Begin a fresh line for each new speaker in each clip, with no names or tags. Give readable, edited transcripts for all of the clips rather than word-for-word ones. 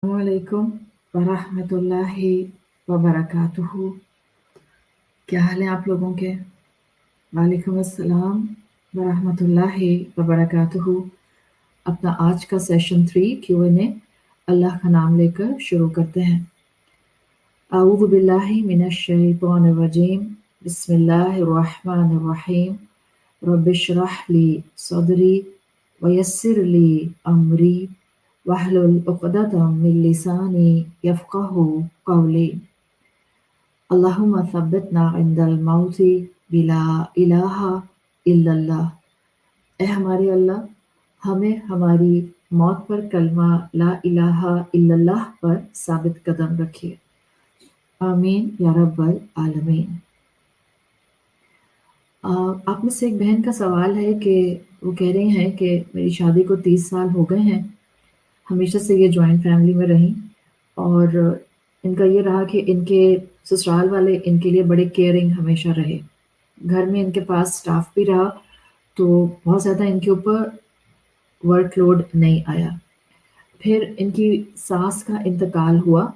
السلام علیکم ورحمۃ اللہ وبرکاتہ۔ کیا حال ہے آپ لوگوں کے؟ وعلیکم السلام ورحمۃ اللہ وبرکاتہ۔ اپنا آج کا سیشن 3 Q&A اللہ کا نام لے کر شروع کرتے ہیں۔ اعوذ باللہ من الشیطان الرجیم، بسم اللہ الرحمن الرحیم۔ رب اشرح لی صدری ویسر لی امری واحلل عقدۃ من لسانی یفقہوا قولی۔ اللہم ثبتنا عند الموت بلا الہ الا اللہ۔ اے ہمارے اللہ، ہمیں ہماری موت پر کلمہ لا الہ الا اللہ پر ثابت قدم رکھیے، آمین یا رب العالمین۔ آپ میں سے ایک بہن کا سوال ہے کہ وہ کہہ رہی ہیں کہ میری شادی کو 30 سال ہو گئے ہیں، ہمیشہ سے یہ جوائنٹ فیملی میں رہیں، اور ان کا یہ رہا کہ ان کے سسرال والے ان کے لیے بڑے کیئرنگ ہمیشہ رہے، گھر میں ان کے پاس سٹاف بھی رہا تو بہت زیادہ ان کے اوپر ورک لوڈ نہیں آیا۔ پھر ان کی ساس کا انتقال ہوا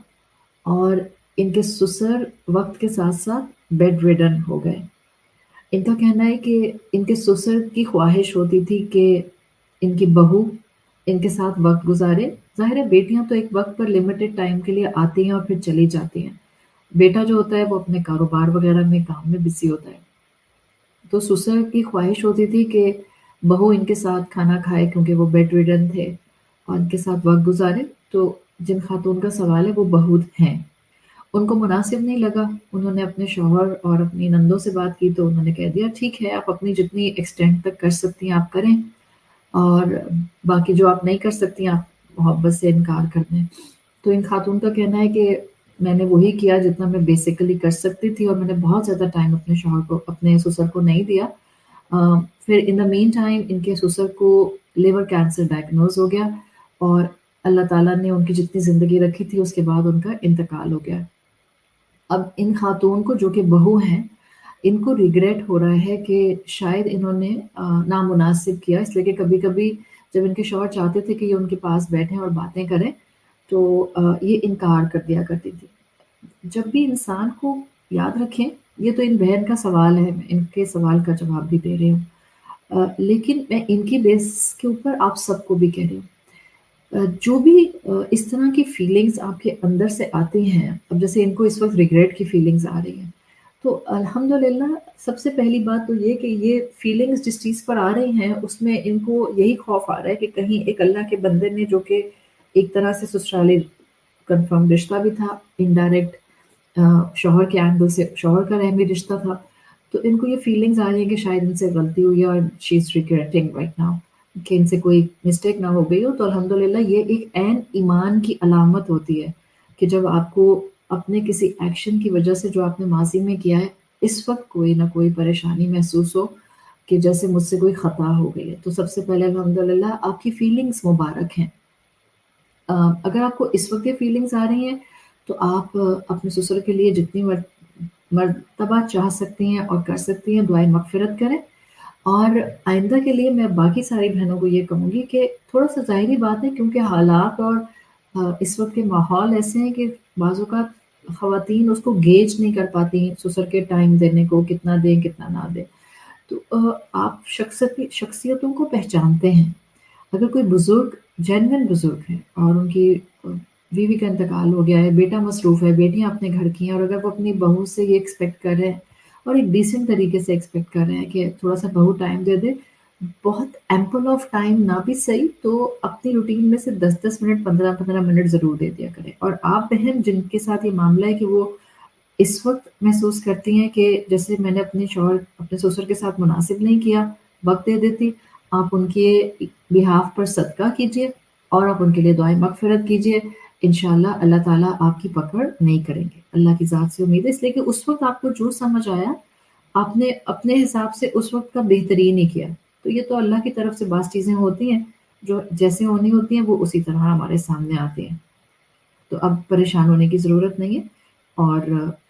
اور ان کے سسر وقت کے ساتھ ساتھ بیڈ ریڈن ہو گئے۔ ان کا کہنا ہے کہ ان کے سسر کی خواہش ہوتی تھی کہ ان کی بہو ان کے ساتھ وقت گزارے۔ ظاہر ہے بیٹیاں تو ایک وقت پر لمیٹڈ ٹائم کے لیے آتی ہیں اور پھر چلی جاتی ہیں، بیٹا جو ہوتا ہے وہ اپنے کاروبار وغیرہ میں کام میں بزی ہوتا ہے۔ تو سسر کی خواہش ہوتی تھی کہ بہو ان کے ساتھ کھانا کھائے کیونکہ وہ بیڈ ریڈن تھے اور ان کے ساتھ وقت گزارے۔ تو جن خاتون کا سوال ہے وہ بہو ہیں، ان کو مناسب نہیں لگا، انہوں نے اپنے شوہر اور اپنی نندوں سے بات کی تو انہوں نے کہہ دیا ٹھیک ہے، آپ اپنی جتنی ایکسٹینڈ تک کر سکتی ہیں آپ کریں، اور باقی جو آپ نہیں کر سکتی ہیں آپ محبت سے انکار کر دیں۔ تو ان خاتون کا کہنا ہے کہ میں نے وہی کیا جتنا میں بیسیکلی کر سکتی تھی، اور میں نے بہت زیادہ ٹائم اپنے شوہر کو، اپنے سسر کو نہیں دیا۔ پھر ان دا مین ٹائم ان کے سسر کو لیور کینسر ڈائگنوز ہو گیا، اور اللہ تعالیٰ نے ان کی جتنی زندگی رکھی تھی اس کے بعد ان کا انتقال ہو گیا۔ اب ان خاتون کو جو کہ بہو ہیں، ان کو ریگریٹ ہو رہا ہے کہ شاید انہوں نے نامناسب کیا، اس لیے کہ کبھی کبھی جب ان کے شوہر چاہتے تھے کہ یہ ان کے پاس بیٹھیں اور باتیں کریں تو یہ انکار کر دیا کرتی تھی۔ جب بھی انسان کو یاد رکھیں، یہ تو ان بہن کا سوال ہے، میں ان کے سوال کا جواب بھی دے رہی ہوں، لیکن میں ان کی بیس کے اوپر آپ سب کو بھی کہہ رہی ہوں، جو بھی اس طرح کی فیلنگز آپ کے اندر سے آتی ہیں، اب جیسے ان کو اس وقت ریگریٹ کی فیلنگز آ رہی ہیں، تو الحمدللہ سب سے پہلی بات تو یہ کہ یہ فیلنگز جس چیز پر آ رہی ہیں اس میں ان کو یہی خوف آ رہا ہے کہ کہیں ایک اللہ کے بندے نے، جو کہ ایک طرح سے سسرالی کنفرم رشتہ بھی تھا، انڈائریکٹ شوہر کے اینگل سے شوہر کا رحمی رشتہ تھا، تو ان کو یہ فیلنگز آ رہی ہیں کہ شاید ان سے غلطی ہوئی ہے اور شی از ریگریٹنگ رائٹ ناؤ کہ ان سے کوئی مسٹیک نہ ہو گئی ہو۔ تو الحمدللہ یہ ایک عین ایمان کی علامت ہوتی ہے کہ جب آپ کو اپنے کسی ایکشن کی وجہ سے جو آپ نے ماضی میں کیا ہے، اس وقت کوئی نہ کوئی پریشانی محسوس ہو کہ جیسے مجھ سے کوئی خطا ہو گئی ہے، تو سب سے پہلے الحمدللہ آپ کی فیلنگز مبارک ہیں۔ اگر آپ کو اس وقت یہ فیلنگز آ رہی ہیں تو آپ اپنے سسر کے لیے جتنی مرتبہ چاہ سکتی ہیں اور کر سکتی ہیں دعائیں مغفرت کریں، اور آئندہ کے لیے میں باقی ساری بہنوں کو یہ کہوں گی کہ تھوڑا سا ظاہری بات ہے کیونکہ حالات اور اس وقت کے ماحول ایسے ہیں کہ بعض اوقات خواتین اس کو گیج نہیں کر پاتی سسر کے ٹائم دینے کو، کتنا دیں کتنا نہ دیں، تو آپ شخصیتوں کو پہچانتے ہیں۔ اگر کوئی بزرگ جینوین بزرگ ہے اور ان کی بیوی کا انتقال ہو گیا ہے، بیٹا مصروف ہے، بیٹیاں اپنے گھر کی ہیں، اور اگر وہ اپنی بہو سے یہ ایکسپیکٹ کر رہے ہیں اور ایک ڈیسنٹ طریقے سے ایکسپیکٹ کر رہے ہیں کہ تھوڑا سا بہو ٹائم دے دے، بہت ایمپل آف ٹائم نہ بھی صحیح تو اپنی روٹین میں سے 10 منٹ 15 منٹ ضرور دے دیا کریں۔ اور آپ بہن جن کے ساتھ یہ معاملہ ہے کہ وہ اس وقت محسوس کرتی ہیں کہ جیسے میں نے اپنے سسر کے ساتھ مناسب نہیں کیا، وقت دے دیتی، آپ ان کے بہاف پر صدقہ کیجئے اور آپ ان کے لیے دعائیں مغفرت کیجئے، انشاءاللہ اللہ تعالیٰ آپ کی پکڑ نہیں کریں گے، اللہ کی ذات سے امید ہے۔ اس لیے کہ اس وقت آپ کو جو سمجھ آیا آپ نے اپنے حساب سے اس وقت کا بہترین ہی کیا، تو یہ تو اللہ کی طرف سے بعض چیزیں ہوتی ہیں جو جیسے ہونی ہوتی ہیں وہ اسی طرح ہمارے سامنے آتی ہیں، تو اب پریشان ہونے کی ضرورت نہیں ہے، اور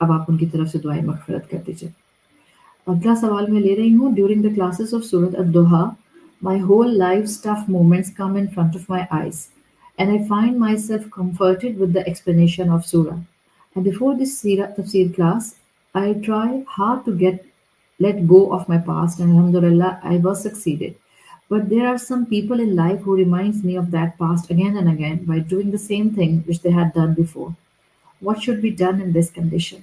اب آپ ان کی طرف سے دعائیں مغفرت کر دیجئے۔ اگلا سوال میں لے رہی ہوں، ڈیورنگ دا کلاسز آف سورۃ الضحیٰ my whole life's tough moments come in front of my eyes. and I find myself comforted with the explanation of Surah. And before this tafsir class, I try hard to let go of my past, and Alhamdulillah, I was succeeded. But there are some people in life who reminds me of that past again and again by doing the same thing which they had done before. What should be done in this condition?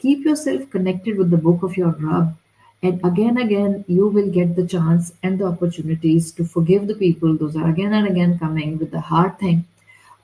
keep yourself connected with the book of your Rabb, and again you will get the chance and the opportunities to forgive the people those are again and again coming with the hard thing,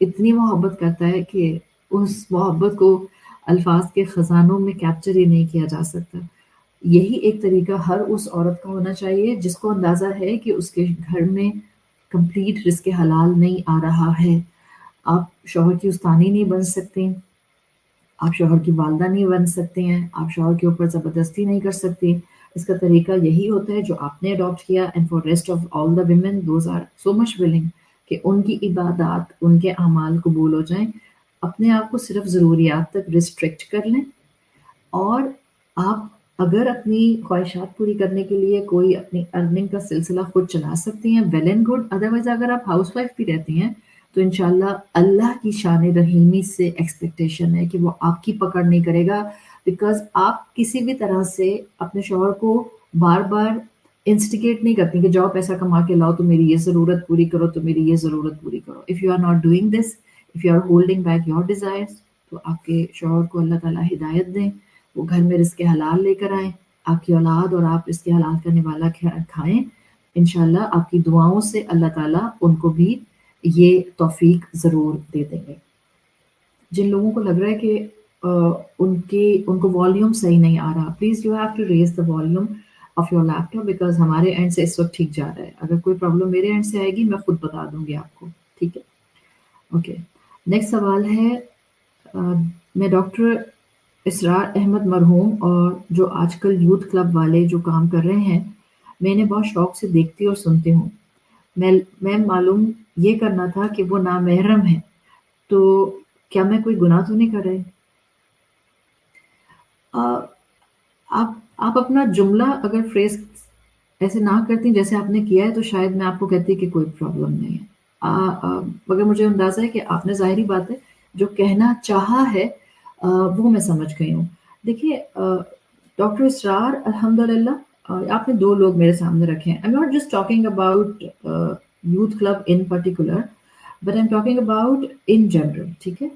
اتنی محبت کرتا ہے کہ اس محبت کو الفاظ کے خزانوں میں کیپچر ہی نہیں کیا جا سکتا. یہی ایک طریقہ ہر اس عورت کا ہونا چاہیے جس کو اندازہ ہے کہ اس کے گھر میں کمپلیٹ رزق حلال نہیں آ رہا ہے. آپ شوہر کی استانی نہیں بن سکتے، آپ شوہر کی والدہ نہیں بن سکتے ہیں، آپ شوہر کے اوپر زبردستی نہیں کر سکتے. اس کا طریقہ یہی ہوتا ہے جو آپ نے اڈاپٹ کیا. And for rest of all the women those are so much willing کہ ان کی عبادات، ان کے اعمال قبول ہو جائیں. اپنے آپ کو صرف ضروریات تک ریسٹرکٹ کر لیں، اور آپ اگر اپنی خواہشات پوری کرنے کے لیے کوئی اپنی ارننگ کا سلسلہ خود چلا سکتی ہیں، ویل اینڈ گڈ. ادروائز اگر آپ ہاؤس وائف بھی رہتی ہیں تو انشاءاللہ اللہ کی شان رحیمی سے ایکسپیکٹیشن ہے کہ وہ آپ کی پکڑ نہیں کرے گا، بیکاز آپ کسی بھی طرح سے اپنے شوہر کو بار بار انسٹیگیٹ نہیں کرتی کہ جاؤ پیسہ کما کے لاؤ تو میری یہ ضرورت پوری کرو، تو میری یہ ضرورت پوری کرو. If you are not doing this, if you are holding back your desires, تو آپ کے شوہر کو اللہ تعالیٰ ہدایت دیں، وہ گھر میں رزق حلال لے کر آئیں، آپ کی اولاد اور آپ رزق حلال کا نوالا کھائیں. انشاءاللہ آپ کی دعاؤں سے اللہ تعالیٰ ان کو بھی یہ توفیق ضرور دے دیں گے. جن لوگوں کو لگ رہا ہے کہ ان کو والیوم صحیح نہیں آ رہا، please you have to raise the volume of your laptop, because ہمارے اینڈ سے اس وقت ٹھیک جا رہا ہے. اگر کوئی پرابلم میرے اینڈ سے آئے گی میں خود بتا دوں گی آپ کو، ٹھیک ہے؟ اوکے. نیکسٹ سوال ہے، میں ڈاکٹر اسرار احمد مرحوم اور جو آج کل یوتھ کلب والے جو کام کر رہے ہیں، میں انہیں بہت شوق سے دیکھتی اور سنتی ہوں. میں معلوم یہ کرنا تھا کہ وہ نامحرم ہیں، تو کیا میں کوئی گناہ تو نہیں کر رہے؟ آپ اپنا جملہ اگر فریز ایسے نہ کرتی جیسے آپ نے کیا ہے تو شاید میں آپ کو کہتی کہ کوئی پرابلم نہیں ہے. مگر مجھے اندازہ ہے کہ آپ نے ظاہری بات ہے جو کہنا چاہا ہے وہ میں سمجھ گئی ہوں. دیکھیے ڈاکٹر اسرار، الحمدللہ آپ نے دو لوگ میرے سامنے رکھے ہیں. I'm not just talking about youth club in particular, but I'm talking about in general. ٹھیک ہے،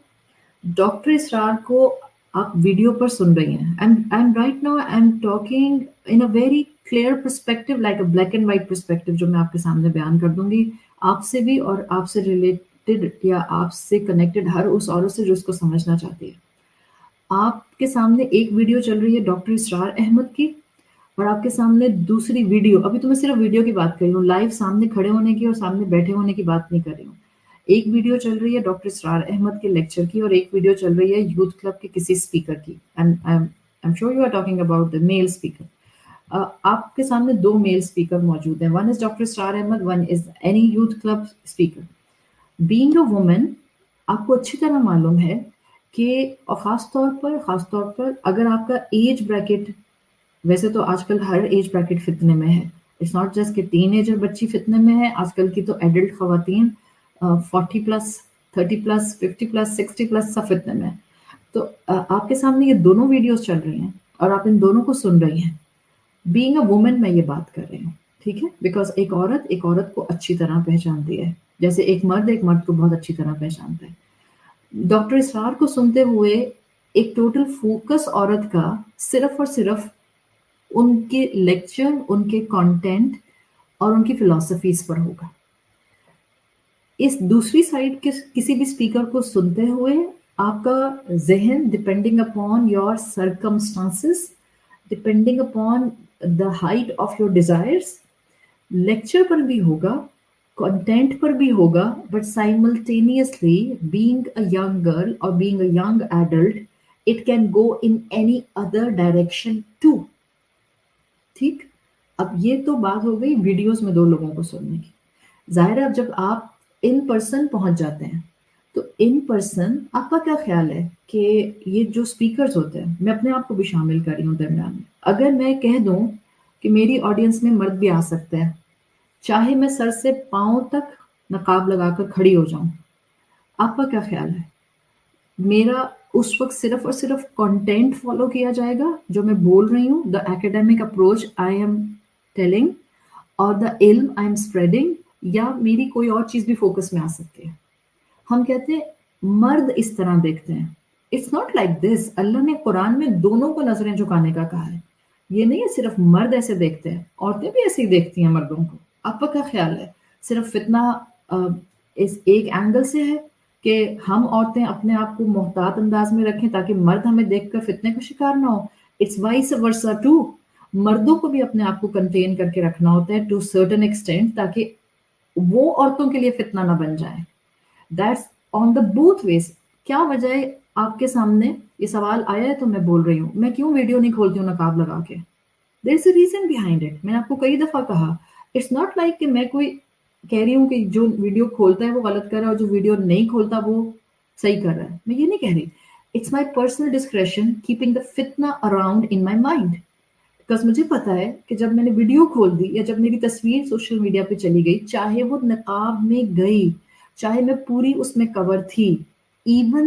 ڈاکٹر اسرار کو آپ ویڈیو پر سن رہی ہیں. I'm right now I'm talking in a very clear perspective, like a black and white perspective، جو میں آپ کے سامنے بیان کر دوں گی آپ سے بھی اور آپ سے ریلیٹڈ یا آپ سے کنیکٹڈ ہر اس عورت سے جو اس کو سمجھنا چاہتی ہے. آپ کے سامنے ایک ویڈیو چل رہی ہے ڈاکٹر اسرار احمد کی، اور آپ کے سامنے دوسری ویڈیو، ابھی تو میں صرف ویڈیو کی بات کر رہی ہوں، لائیو سامنے کھڑے ہونے کی اور سامنے بیٹھے ہونے کی بات نہیں کر رہی ہوں. ایک ویڈیو چل رہی ہے ڈاکٹر اسرار احمد کے لیکچر کی اور ایک ویڈیو چل رہی ہے یوتھ کلب کے کسی اسپیکر کی. I'm sure you are talking about the male speaker. آپ کے سامنے دو میل اسپیکر موجود ہیں. One is doctor Israr Ahmed, one is any youth club speaker. Being a woman, آپ کو اچھی طرح معلوم ہے کہ اور خاص طور پر اگر آپ کا ایج بریکٹ، ویسے تو آج کل ہر ایج بریکٹ فتنے میں ہے، اٹس ناٹ جسٹ کہ ٹین ایجر بچی فتنے میں ہے، آج کل کی تو ایڈلٹ خواتین 40 پلس، 30 پلس، 50 پلس، 60 پلس سب فتنے میں. تو آپ کے سامنے یہ دونوں ویڈیوز چل رہی ہیں اور آپ ان دونوں کو سن رہی ہیں. بینگ اے وومن میں یہ بات کر رہی ہوں، ٹھیک ہے، بیکاز ایک عورت کو اچھی طرح پہچانتی ہے جیسے ایک مرد کو بہت اچھی طرح پہچانتا ہے. ڈاکٹر اسرار کو سنتے ہوئے ایک ٹوٹل فوکس عورت کا صرف اور صرف ان کے لیکچر، ان کے کانٹینٹ اور ان کی فلسفیز پر ہوگا. اس دوسری سائڈ کے کسی بھی اسپیکر کو سنتے ہوئے آپ کا ذہن depending upon your circumstances, depending upon the height of your desires, lecture پر بھی ہوگا، کنٹینٹ پر بھی ہوگا، but simultaneously being a young girl اور being a young adult it can go in any other direction too. ٹھیک، اب یہ تو بات ہو گئی ویڈیوز میں دو لوگوں کو سننے کی. ظاہر ہے اب جب آپ ان پرسن پہنچ جاتے ہیں تو ان پرسن آپ کا کیا خیال ہے کہ یہ جو اسپیکرز ہوتے ہیں، میں اپنے آپ کو بھی شامل کر رہی ہوں درمیان میں، اگر میں کہہ دوں کہ میری آڈینس میں مرد بھی آ سکتا ہے، چاہے میں سر سے پاؤں تک نقاب لگا کر کھڑی ہو جاؤں، آپ کا کیا خیال ہے؟ میرا اس وقت صرف اور صرف کنٹینٹ فالو کیا جائے گا جو میں بول رہی ہوں، دا ایکیڈیمک اپروچ آئی ایم ٹیلنگ اور دا علم آئی ایم اسپریڈنگ، یا میری کوئی اور چیز بھی فوکس میں آ سکتی ہے؟ ہم کہتے ہیں مرد اس طرح دیکھتے ہیں. It's not like this. اللہ نے قرآن میں دونوں کو نظریں جھکانے کا کہا ہے. یہ نہیں ہے صرف مرد ایسے دیکھتے ہیں، عورتیں بھی ایسے ہی دیکھتی ہیں مردوں کو. آپ کا کیا خیال ہے؟ صرف فتنہ اس ایک اینگل سے ہے کہ ہم عورتیں اپنے آپ کو محتاط انداز میں رکھیں تاکہ مرد ہمیں دیکھ کر فتنے کا شکار نہ ہو. It's vice versa too. مردوں کو بھی اپنے آپ کو کنٹین کر کے رکھنا ہوتا ہے ٹو سرٹن ایکسٹینٹ تاکہ وہ عورتوں کے لیے فتنہ نہ بن جائے. That's on the both ways. کیا وجہ ہے آپ کے سامنے یہ سوال آیا ہے تو میں بول رہی ہوں. میں کیوں ویڈیو نہیں کھولتی ہوں نقاب لگا کے؟ دیر از اے ریزن بہائنڈ اٹ. میں نے آپ کو کئی دفعہ کہا اٹس ناٹ لائک کہ میں کوئی کہہ رہی ہوں کہ جو ویڈیو کھولتا ہے وہ غلط کر رہا ہے اور جو ویڈیو نہیں کھولتا وہ صحیح کر رہا ہے. میں یہ نہیں کہہ رہی. It's my personal discretion keeping the فتنہ around in my mind. Because مجھے پتا ہے کہ جب میں نے ویڈیو کھول دی یا جب میری تصویر سوشل میڈیا پہ چلی گئی, چاہے وہ نقاب میں گئی, چاہے میں پوری اس میں کور تھی, even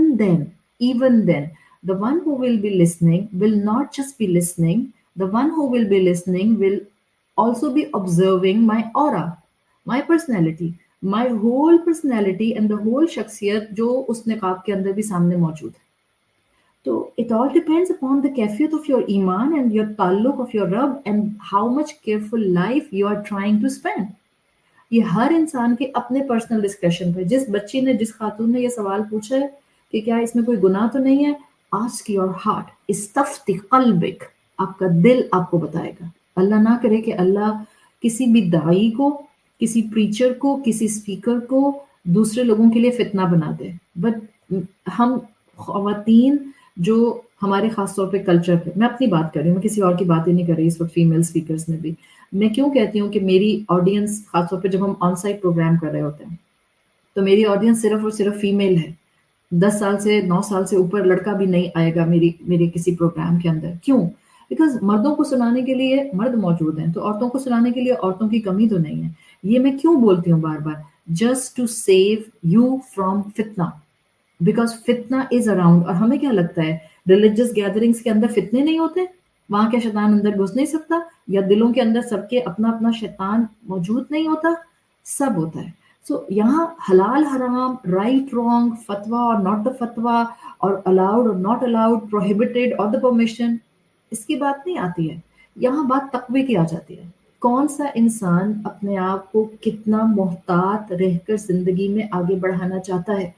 then, the one who will be listening will not just be listening, the one who will be listening will also be observing my aura, my personality, my whole personality and the whole shakhsiyat جو اس نقاب کے اندر بھی سامنے موجود ہے. تو it all depends upon the کیفیت of your ایمان and your تعلق of your رب and how much careful life you are trying to spend. یہ ہر انسان کے اپنے پرسنل ڈسکشن پہ. جس بچی نے, جس خاتون نے یہ سوال پوچھا ہے کہ کیا اس میں کوئی گناہ تو نہیں ہے, آسک یور ہارٹ, استفتی قلبک, آپ کا دل آپ کو بتائے گا. اللہ نہ کرے کہ اللہ کسی بھی داعی کو, کسی پریچر کو, کسی اسپیکر کو دوسرے لوگوں کے لیے فتنہ بنا دے. بٹ ہم خواتین جو ہمارے خاص طور پہ کلچر پہ, میں اپنی بات کر رہی ہوں, میں کسی اور کی بات ہی نہیں کر رہی اس وقت فیمیل اسپیکرز میں بھی. میں کیوں کہتی ہوں کہ میری آڈینس خاص طور پہ جب ہم آن سائٹ پروگرام کر رہے ہوتے ہیں تو میری آڈینس صرف اور صرف فیمیل ہے. 10 سال سے 9 سال سے اوپر لڑکا بھی نہیں آئے گا میری کسی پروگرام کے اندر. کیوں؟ بیکاز مردوں کو سنانے کے لیے مرد موجود ہیں, تو عورتوں کو سنانے کے لیے عورتوں کی کمی تو نہیں ہے. یہ میں کیوں بولتی ہوں بار بار؟ Just to save you from فتنہ, بیکاز فتنہ از اراؤنڈ. اور ہمیں کیا لگتا ہے ریلیجس گیدرنگس کے اندر فتنے نہیں ہوتے؟ وہاں کیا شیطان اندر گھس نہیں سکتا؟ یا دلوں کے اندر سب کے اپنا اپنا شیطان موجود نہیں ہوتا؟ سب ہوتا ہے. سو یہاں حلال حرام, رائٹ رانگ, فتویٰ اور ناٹ دا فتویٰ, اور الاؤڈ اور ناٹ الاؤڈ, پروہیبٹیڈ اور دا پرمیشن, اس کی بات نہیں آتی ہے. یہاں بات تقوی کی آ جاتی ہے. کون سا انسان اپنے آپ کو کتنا محتاط رہ کر زندگی میں آگے بڑھانا چاہتا ہے.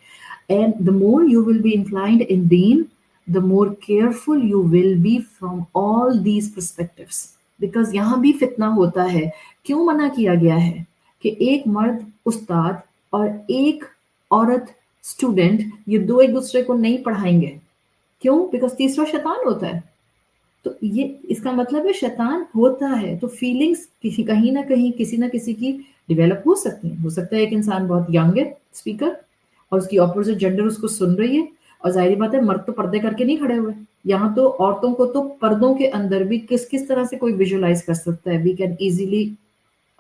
And the more you will be inclined in deen, the more careful you will be from all these perspectives. Because یہاں بھی فتنہ ہوتا ہے. کیوں منع کیا گیا ہے کہ ایک مرد استاد اور ایک عورت اسٹوڈنٹ, یہ دو ایک دوسرے کو نہیں پڑھائیں گے؟ کیوں؟ بیکاز تیسرا شیطان ہوتا ہے. تو یہ اس کا مطلب ہے شیطان ہوتا ہے. تو فیلنگس کہیں نہ کہیں کسی نہ کسی کی ڈیولپ ہو سکتی ہیں. ہو سکتا ہے ایک انسان بہت ینگ ہے اسپیکر, اور اس کی اپوزٹ جینڈر اس کو سن رہی ہے, اور ظاہری بات ہے مرد تو پردے کر کے نہیں کھڑے ہوئے. یہاں تو عورتوں کو تو پردوں کے اندر بھی کس طرح سے کوئی ویژولائز کر سکتا ہے. We can easily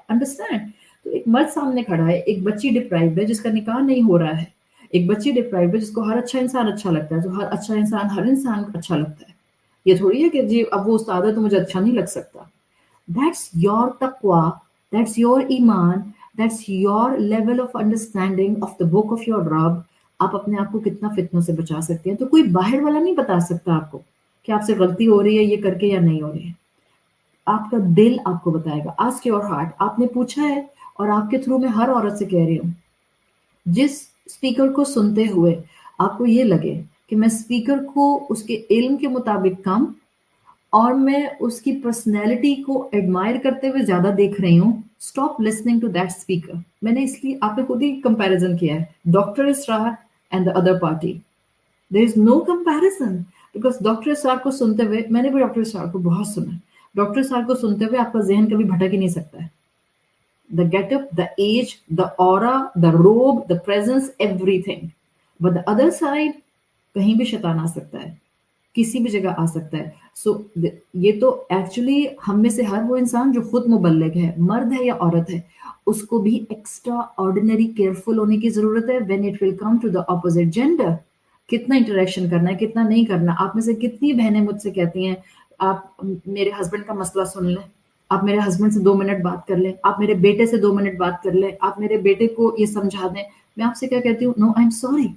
understand. تو ایک مرد سامنے کھڑا ہے, ایک بچی ڈپرائیوڈ ہے جس کا نکاح نہیں ہو رہا ہے, ایک بچی ڈپرائیوڈ ہے جس کو ہر اچھا انسان اچھا لگتا ہے. تو ہر اچھا انسان ہر انسان اچھا لگتا ہے. یہ تھوڑی ہے کہ جی اب وہ استاد ہے تو مجھے اچھا نہیں لگ سکتا. دیٹس یور تقویٰ, دیٹس یور ایمان, that's your level of understanding of the book of your رب. آپ اپنے آپ کو کتنا فتنوں سے بچا سکتے ہیں. تو کوئی باہر والا نہیں بتا سکتا آپ کو کہ آپ سے غلطی ہو رہی ہے یہ کر کے یا نہیں ہو رہی ہے. آپ کا دل آپ کو بتائے گا. Ask your heart. آپ نے پوچھا ہے اور آپ کے تھرو میں ہر عورت سے کہہ رہی ہوں, جس اسپیکر کو سنتے ہوئے آپ کو یہ لگے کہ میں اسپیکر کو اس کے علم کے مطابق کم اور میں اس کی پرسنالٹی کو ایڈمائر کرتے ہوئے زیادہ دیکھ رہی ہوں, stop listening to that speaker. میں نے اس لیے آپ نے خود ہی کمپیریزن کیا ہے, doctor Israr and the other party. There is no comparison, because doctor Israr کو سنتے ہوئے, میں نے بھی ڈاکٹر اسرار کو بہت سنا, ڈاکٹر اسرار کو سنتے ہوئے آپ کا ذہن کبھی بھٹک ہی نہیں سکتا ہے. The get-up, the age, the aura, the robe, the presence, everything. But the other side, کہیں بھی شیطان آ سکتا ہے, کسی بھی جگہ آ سکتا ہے. سو یہ تو ایکچولی ہم میں سے ہر وہ انسان جو خود مبلغ ہے, مرد ہے یا عورت ہے, اس کو بھی ایکسٹرا آرڈینری کیئرفل ہونے کی ضرورت ہے when it will come to the opposite gender. کتنا انٹریکشن کرنا ہے, کتنا نہیں کرنا. آپ میں سے کتنی بہنیں مجھ سے کہتی ہیں آپ میرے ہسبینڈ کا مسئلہ سن لیں, آپ میرے ہسبینڈ سے 2 منٹ بات کر لیں, آپ میرے بیٹے سے 2 منٹ بات کر لیں, آپ میرے بیٹے کو یہ سمجھا دیں. میں آپ سے کیا کہتی ہوں, نو آئی ایم سوری,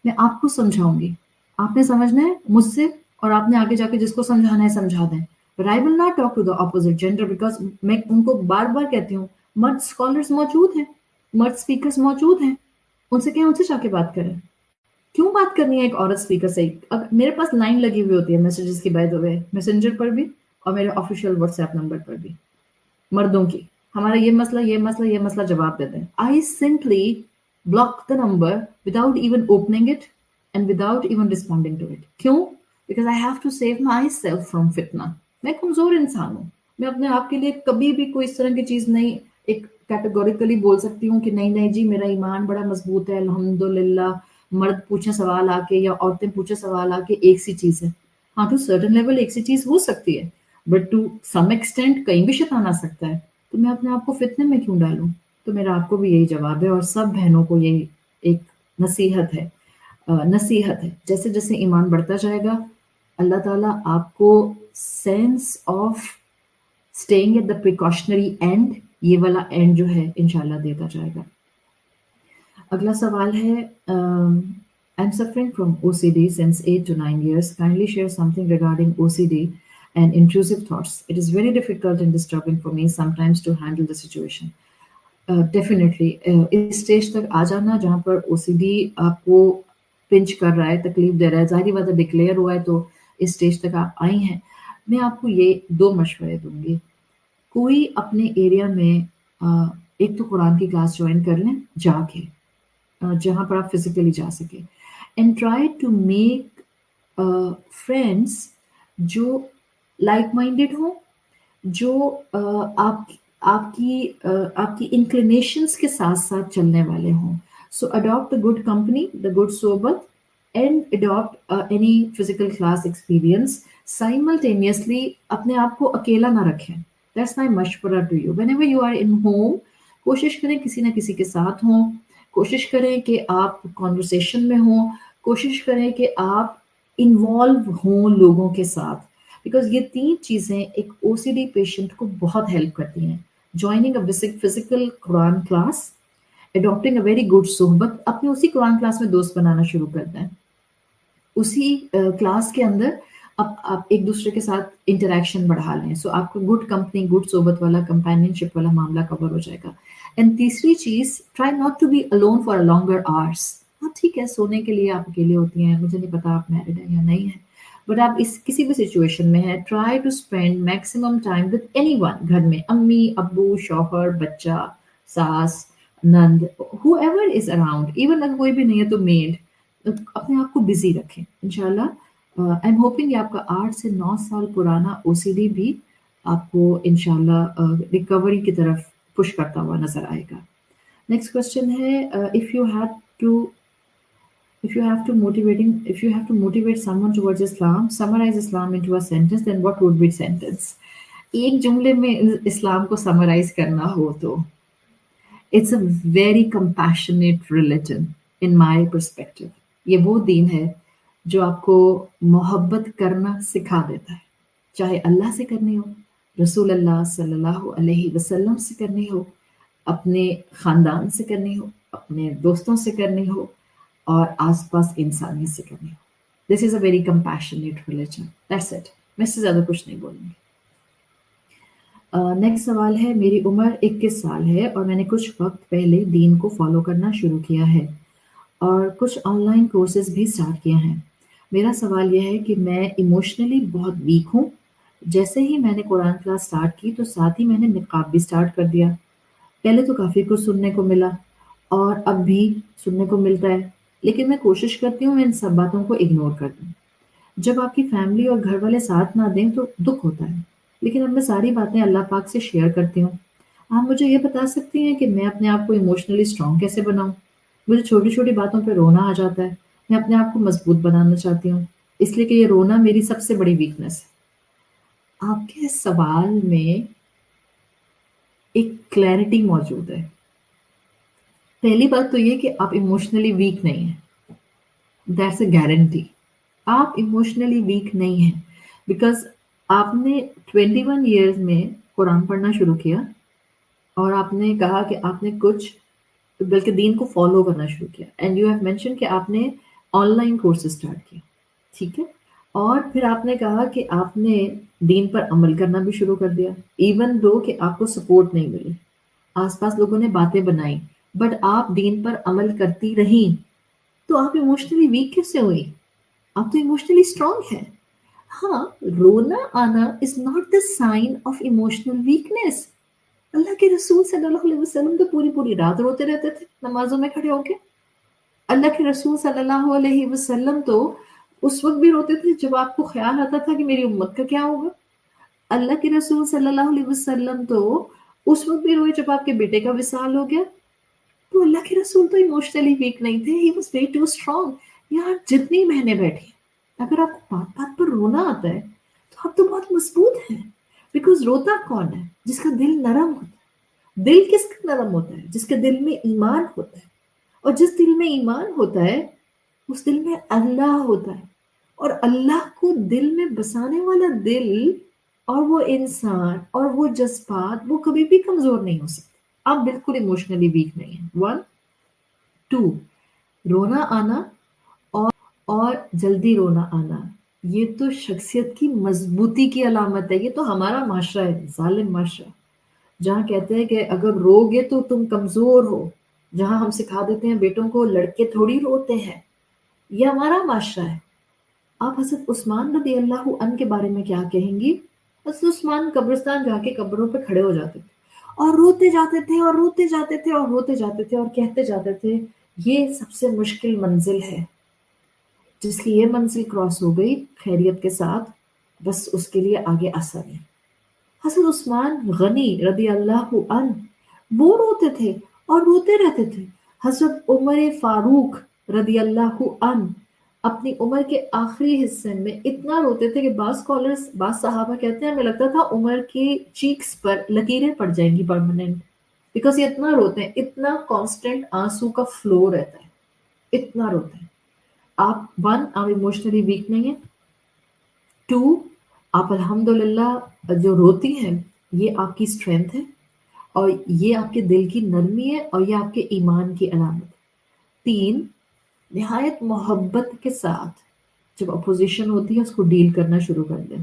میں آپ کو سمجھاؤں گی, آپ نے سمجھنا ہے مجھ سے, اور آپ نے آگے جا کے جس کو سمجھانا ہے سمجھا دیں. But I will not talk to the opposite gender because میں ان کو بار بار کہتی ہوں, مرد اسکالرس موجود ہیں, مرد اسپیکرس موجود ہیں, ان سے کہیں ان سے جا کے بات کریں. کیوں بات کرنی ہے ایک عورت اسپیکر سے؟ میرے پاس لائن لگی ہوئی ہوتی ہے میسیجز کی، بائی دا وے، میسنجر پر بھی اور میرے آفیشیل واٹس ایپ نمبر پر بھی، مردوں کی، ہمارا یہ مسئلہ یہ مسئلہ یہ مسئلہ جواب دیتے ہیں. I simply block the number without even opening it and without even responding to it. کیوں؟ Because I have to save myself from فتنہ. میں کمزور انسان ہوں، میں اپنے آپ کے لیے کبھی بھی کوئی اس طرح کی چیز نہیں ایک کیٹیگوریکلی بول سکتی ہوں کہ نہیں نہیں جی میرا ایمان بڑا مضبوط ہے الحمدللہ. مرد پوچھیں سوال آ کے یا عورتیں پوچھیں سوال آ کے ایک سی چیز ہے. ہاں ٹو سرٹن لیول ایک سی چیز ہو سکتی ہے، بٹ ٹو سم ایکسٹینٹ کہیں بھی شیطان آ سکتا ہے. تو میں اپنے آپ کو فتنے میں کیوں ڈالوں؟ تو میرا آپ کو بھی یہی جواب ہے، اور سب بہنوں کو یہی ایک نصیحت ہے. نصیحت ہے جیسے جیسے ایمان بڑھتا جائے گا اللہ تعالیٰ آپ کو sense of staying at the precautionary end, یہ والا اینڈ جو ہے انشاءاللہ دیتا جائے گا. اگلا سوال ہے I'm suffering from OCD since 8 to 9 years. Kindly share something regarding OCD and intrusive thoughts. It is very difficult and disturbing for me sometimes to handle the situation. Definitely. اس اسٹیج تک آ جانا جہاں پر OCD آپ کو پنچ کر رہا ہے، تکلیف دے رہا ہے، ظاہری بات ہے ڈکلیئر ہوا ہے تو اس اسٹیج تک آپ آئی ہیں. میں آپ کو یہ 2 مشورے دوں گی. کوئی اپنے ایریا میں ایک تو قرآن کی کلاس جوائن کر لیں جا کے، جہاں پر آپ فزیکلی جا سکیں، and try to make friends جو لائک مائنڈیڈ ہوں، جو آپ کی انکلینیشنس کے ساتھ ساتھ چلنے والے ہوں. So adapt the good company, the good صحبت، and adapt any physical class experience. Simultaneously اپنے آپ کو اکیلا نہ رکھیں. دیٹس مائی مشورہ to you. Whenever you are in home, کوشش کریں کسی نہ کسی کے ساتھ ہوں، کوشش کریں کہ آپ کانورسیشن میں ہوں، کوشش کریں کہ آپ انوالو ہوں لوگوں کے ساتھ، بیکاز یہ 3 چیزیں ایک OCD پیشنٹ کو بہت ہیلپ کرتی ہیں. Joining a physical Quran class, adapting a very good صحبت، اپنے اسی قرآن کلاس میں دوست بنانا شروع کر دیں. اسی کلاس کے اندر اب آپ ایک دوسرے کے ساتھ انٹریکشن بڑھا لیں. سو آپ کو گڈ کمپنی، گڈ صحبت والا، کمپینین شپ والا معاملہ کور ہو جائے گا. اینڈ تیسری چیز، try not to be alone for longer hours. ہاں ٹھیک ہے سونے کے لیے آپ اکیلے ہوتی ہیں، مجھے نہیں پتا آپ میرڈ ہیں یا نہیں ہیں، بٹ آپ اس کسی بھی سچویشن میں ہیں، try to spend maximum time with anyone. گھر میں امی ابو شوہر بچہ ساس نند، whoever is around, even اگر کوئی بھی نہیں ہے تو میڈ، اپنے آپ کو بزی رکھیں. انشاءاللہ آئی ایم ہوپنگ کہ آپ کا 8 سے 9 سال پرانا OCD بھی آپ کو انشاءاللہ ریکوری کی طرف پش کرتا ہوا نظر آئے گا. نیکسٹ کوشچن ہے if you have to motivate someone towards Islam, summarize Islam into a sentence, then what would be sentence? ایک جملے میں اسلام کو سمرائز کرنا ہو تو it's a very compassionate religion in my perspective. یہ وہ دین ہے جو آپ کو محبت کرنا سکھا دیتا ہے، چاہے اللہ سے کرنی ہو، رسول اللہ صلی اللہ علیہ وسلم سے کرنی ہو، اپنے خاندان سے کرنی ہو، اپنے دوستوں سے کرنی ہو، اور آس پاس انسانیت سے کرنی ہو. This is a very compassionate religion. That's it. میں اس سے زیادہ کچھ نہیں بولوں گی. نیکسٹ سوال ہے، میری عمر 21 سال ہے اور میں نے کچھ وقت پہلے دین کو فالو کرنا شروع کیا ہے اور کچھ آن لائن کورسز بھی اسٹارٹ کیے ہیں. میرا سوال یہ ہے کہ میں ایموشنلی بہت ویک ہوں. جیسے ہی میں نے قرآن کلاس اسٹارٹ کی تو ساتھ ہی میں نے نقاب بھی اسٹارٹ کر دیا. پہلے تو کافی کچھ سننے کو ملا اور اب بھی سننے کو ملتا ہے، لیکن میں کوشش کرتی ہوں میں ان سب باتوں کو اگنور کر دوں. جب آپ کی فیملی اور گھر والے ساتھ نہ دیں تو دکھ ہوتا ہے، لیکن اب میں ساری باتیں اللہ پاک سے شیئر کرتی ہوں. آپ مجھے یہ بتا سکتی ہیں کہ میں اپنے آپ کو ایموشنلی اسٹرانگ کیسے بناؤں؟ مجھے چھوٹی چھوٹی باتوں پہ رونا آ جاتا ہے. میں اپنے آپ کو مضبوط بنانا چاہتی ہوں، اس لیے کہ یہ رونا میری سب سے بڑی ویکنس ہے. آپ کے سوال میں ایک کلیئرٹی موجود ہے. پہلی بات تو یہ کہ آپ ایموشنلی ویک نہیں ہیں، دیٹس اے گارنٹی. آپ ایموشنلی ویک نہیں ہیں بیکاز آپ نے 21 ایئرز میں قرآن پڑھنا شروع کیا اور آپ نے کہا کہ آپ نے کچھ بلکہ دین کو فالو کرنا شروع کیا، اینڈ یو ہیو مینشن کہ آپ نے آن لائن کورس اسٹارٹ کیا، ٹھیک ہے، اور پھر آپ نے کہا کہ آپ نے دین پر عمل کرنا بھی شروع کر دیا ایون دو کہ آپ کو سپورٹ نہیں ملی، آس پاس لوگوں نے باتیں بنائی، بٹ آپ دین پر عمل کرتی رہیں. تو آپ ایموشنلی ویک کیسے ہوئی؟ آپ تو ایموشنلی اسٹرانگ ہے. ہاں، رونا آنا is not the sign of emotional weakness. اللہ کے رسول صلی اللہ علیہ وسلم تو پوری پوری رات روتے رہتے تھے نمازوں میں کھڑے ہو کے. اللہ کے رسول صلی اللہ علیہ وسلم تو اس وقت بھی روتے تھے جب آپ کو خیال آتا تھا کہ میری امت کا کیا ہوگا. اللہ کے رسول صلی اللہ علیہ وسلم تو اس وقت بھی روئے جب آپ کے بیٹے کا وصال ہو گیا. تو اللہ کے رسول تو ایموشنلی ویک نہیں تھے. He was way too strong. یار جتنی بہنیں بیٹھی ہیں، اگر آپ کو بات بات پر رونا آتا ہے تو آپ تو بہت مضبوط ہیں. بیکاز روتا کون ہے؟ جس کا دل نرم ہوتا ہے. دل کس کا نرم ہوتا ہے؟ جس کے دل میں ایمان ہوتا ہے. اور جس دل میں ایمان ہوتا ہے اس دل میں اللہ ہوتا ہے. اور اللہ کو دل میں بسانے والا دل اور وہ انسان اور وہ جذبات وہ کبھی بھی کمزور نہیں ہو سکتے. آپ بالکل ایموشنلی ویک نہیں ہیں. 1 2 رونا آنا اور جلدی رونا آنا یہ تو شخصیت کی مضبوطی کی علامت ہے. یہ تو ہمارا معاشرہ ہے، ظالم معاشرہ، جہاں کہتے ہیں کہ اگر رو گے تو تم کمزور ہو. جہاں ہم سکھا دیتے ہیں بیٹوں کو لڑکے تھوڑی روتے ہیں. یہ ہمارا معاشرہ ہے. آپ حضرت عثمان رضی اللہ عنہ کے بارے میں کیا کہیں گی؟ حضرت عثمان قبرستان جا کے قبروں پہ کھڑے ہو جاتے تھے اور روتے جاتے تھے اور روتے جاتے تھے اور روتے جاتے تھے اور کہتے جاتے تھے یہ سب سے مشکل منزل ہے. جس کی یہ منزل کراس ہو گئی خیریت کے ساتھ، بس اس کے لیے آگے آسان ہے. حضرت عثمان غنی رضی اللہ عنہ وہ روتے تھے اور روتے رہتے تھے. حضرت عمر فاروق رضی اللہ عنہ اپنی عمر کے آخری حصے میں اتنا روتے تھے کہ بعض صحابہ کہتے ہیں ہمیں لگتا تھا عمر کی چیکس پر لکیریں پڑ جائیں گی پرماننٹ. بیکاز یہ اتنا روتے ہیں، اتنا کانسٹنٹ آنسو کا فلو رہتا ہے، اتنا روتے ہیں. آپ 1 آپ ایموشنلی ویک نہیں ہیں. 2 آپ الحمدللہ جو روتی ہیں یہ آپ کی اسٹرینتھ ہے اور یہ آپ کے دل کی نرمی ہے اور یہ آپ کے ایمان کی علامت. 3 نہایت محبت کے ساتھ جب اپوزیشن ہوتی ہے اس کو ڈیل کرنا شروع کر دیں.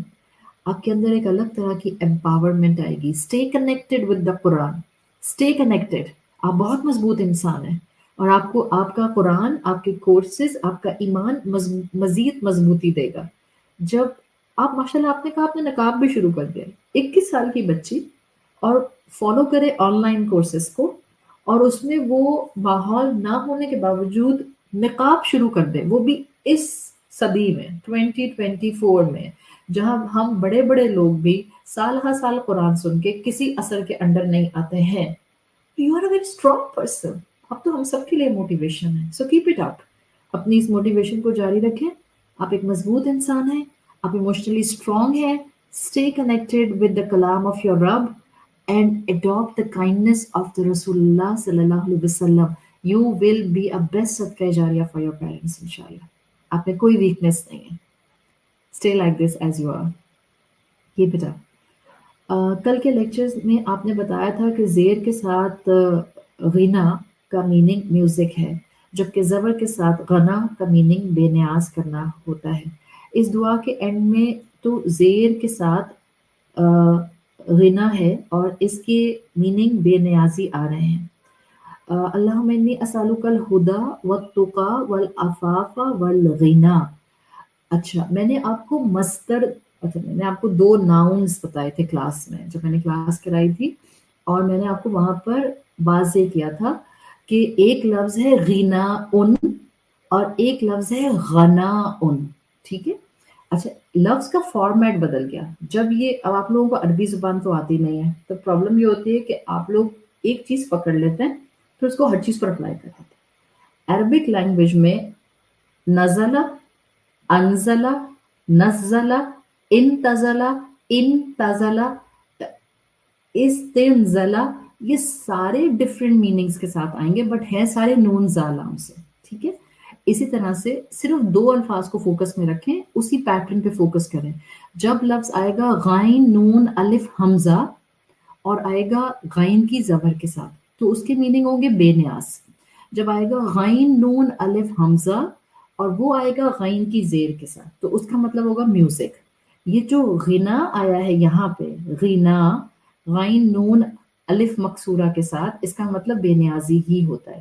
آپ کے اندر ایک الگ طرح کی امپاورمنٹ آئے گی. Stay connected with the Quran. Stay connected. آپ بہت مضبوط انسان ہیں اور آپ کو آپ کا قرآن، آپ کے کورسز، آپ کا ایمان مزید مضبوطی دے گا. جب آپ ماشاءاللہ آپ نے کہا آپ نے نقاب بھی شروع کر دیا. 21 سال کی بچی اور فالو کرے آن لائن کورسز کو اور اس میں وہ ماحول نہ ہونے کے باوجود نقاب شروع کر دے، وہ بھی اس صدی میں 2024 میں جہاں ہم بڑے بڑے لوگ بھی سال ہر سال قرآن سن کے کسی اثر کے انڈر نہیں آتے ہیں. You are a very strong person. اب تو ہم سب کے لیے موٹیویشن ہے. So keep it up. اپنی اس موٹیویشن کو جاری رکھیں. آپ ایک مضبوط انسان ہیں، آپ ایموشنلی اسٹرانگ ہیں. اسٹے کنیکٹڈ ود دا کلام آف یور رب and adopt the kindness of the Rasulullah sallallahu alaihi wasallam. You will be a best sadqa jariya for your parents inshallah. آپ میں کوئی ویکنس نہیں ہے. Stay like this as you are. Keep it up. کل کے lectures میں آپ نے بتایا تھا کہ زیر کے ساتھ غنا کا میننگ میوزک ہے، جبکہ زبر کے ساتھ غنا کا میننگ بے نیاز کرنا ہوتا ہے. اس دعا کے اینڈ میں تو زیر کے ساتھ غنا ہے اور اس کی میننگ بے نیازی آ رہے ہیں. اللہم انی اسالک الہدی والتقی والعفاف والغنی. اچھا میں نے آپ کو میں نے آپ کو 2 ناؤنز بتائے تھے کلاس میں جب میں نے کلاس کرائی تھی، اور میں نے آپ کو وہاں پر واضح کیا تھا کہ ایک لفظ ہے غنا ان اور ایک لفظ ہے غنا ان. ٹھیک ہے. اچھا لفظ کا فارمیٹ بدل گیا. جب یہ اب آپ لوگوں کو عربی زبان تو آتی نہیں ہے تو پرابلم یہ ہوتی ہے کہ آپ لوگ ایک چیز پکڑ لیتے ہیں پھر اس کو ہر چیز پر اپلائی کر دیتے ہیں. عربک لینگویج میں نزلہ، انزلہ، نزلہ، انتزلہ، انتزلہ، استنزلہ، یہ سارے ڈفرینٹ میننگز کے ساتھ آئیں گے بٹ ہیں سارے نون زالام سے. ٹھیک ہے. اسی طرح سے صرف 2 الفاظ کو فوکس میں رکھیں، اسی پیٹرن پہ فوکس کریں. جب لفظ آئے گا غائن نون الف حمزہ اور آئے گا غائن کی زبر کے ساتھ تو اس کے میننگ ہوں گے بے نیاز. جب آئے گا غائن نون الف حمزہ اور وہ آئے گا غائن کی زیر کے ساتھ تو اس کا مطلب ہوگا میوزک. یہ جو غنا آیا ہے یہاں پہ غنا غائن نون الف مکسورہ کے ساتھ، اس کا مطلب بے نیازی ہی ہوتا ہے.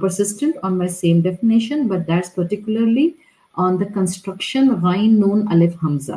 persistent on my same definition, but that's particularly on the construction ghain noon alif hamza,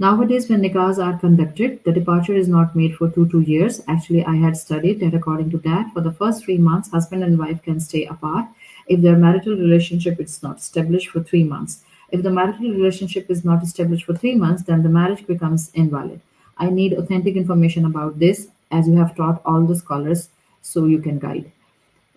Nowadays, when nikahs are conducted, the departure is not made for 2 years. Actually, I had studied that according to that, for the first 3 months, husband and wife can stay apart. If their marital relationship is not established for 3 months. If the marital relationship is not established for 3 months, then the marriage becomes invalid. I need authentic information about this, as you have taught all the scholars, so you can guide.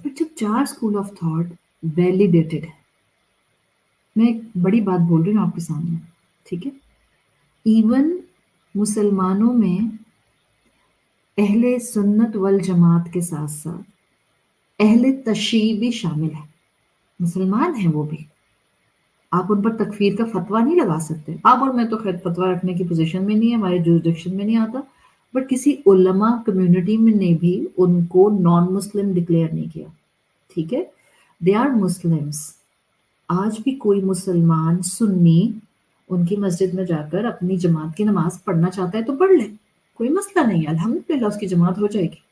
پر جب 4 school of thought validated ہے، میں ایک بڑی بات بول رہی ہوں آپ کے سامنے، ٹھیک ہے؟ ایون مسلمانوں میں اہل سنت والجماعت کے ساتھ ساتھ اہل تشیع بھی شامل ہے، مسلمان ہیں وہ بھی، آپ ان پر تکفیر کا فتویٰ نہیں لگا سکتے، آپ اور میں تو خیر فتویٰ رکھنے کی پوزیشن میں نہیں ہے، ہمارے جورسڈکشن میں نہیں آتا، بٹ کسی علماء کمیونٹی میں نے بھی ان کو نان مسلم ڈکلیئر نہیں کیا، ٹھیک ہے؟ They are Muslims. آج بھی کوئی مسلمان سنی ان کی مسجد میں جا کر اپنی جماعت کی نماز پڑھنا چاہتا ہے تو پڑھ لے، کوئی مسئلہ نہیں ہے، الحمدللہ اس کی جماعت ہو جائے گی.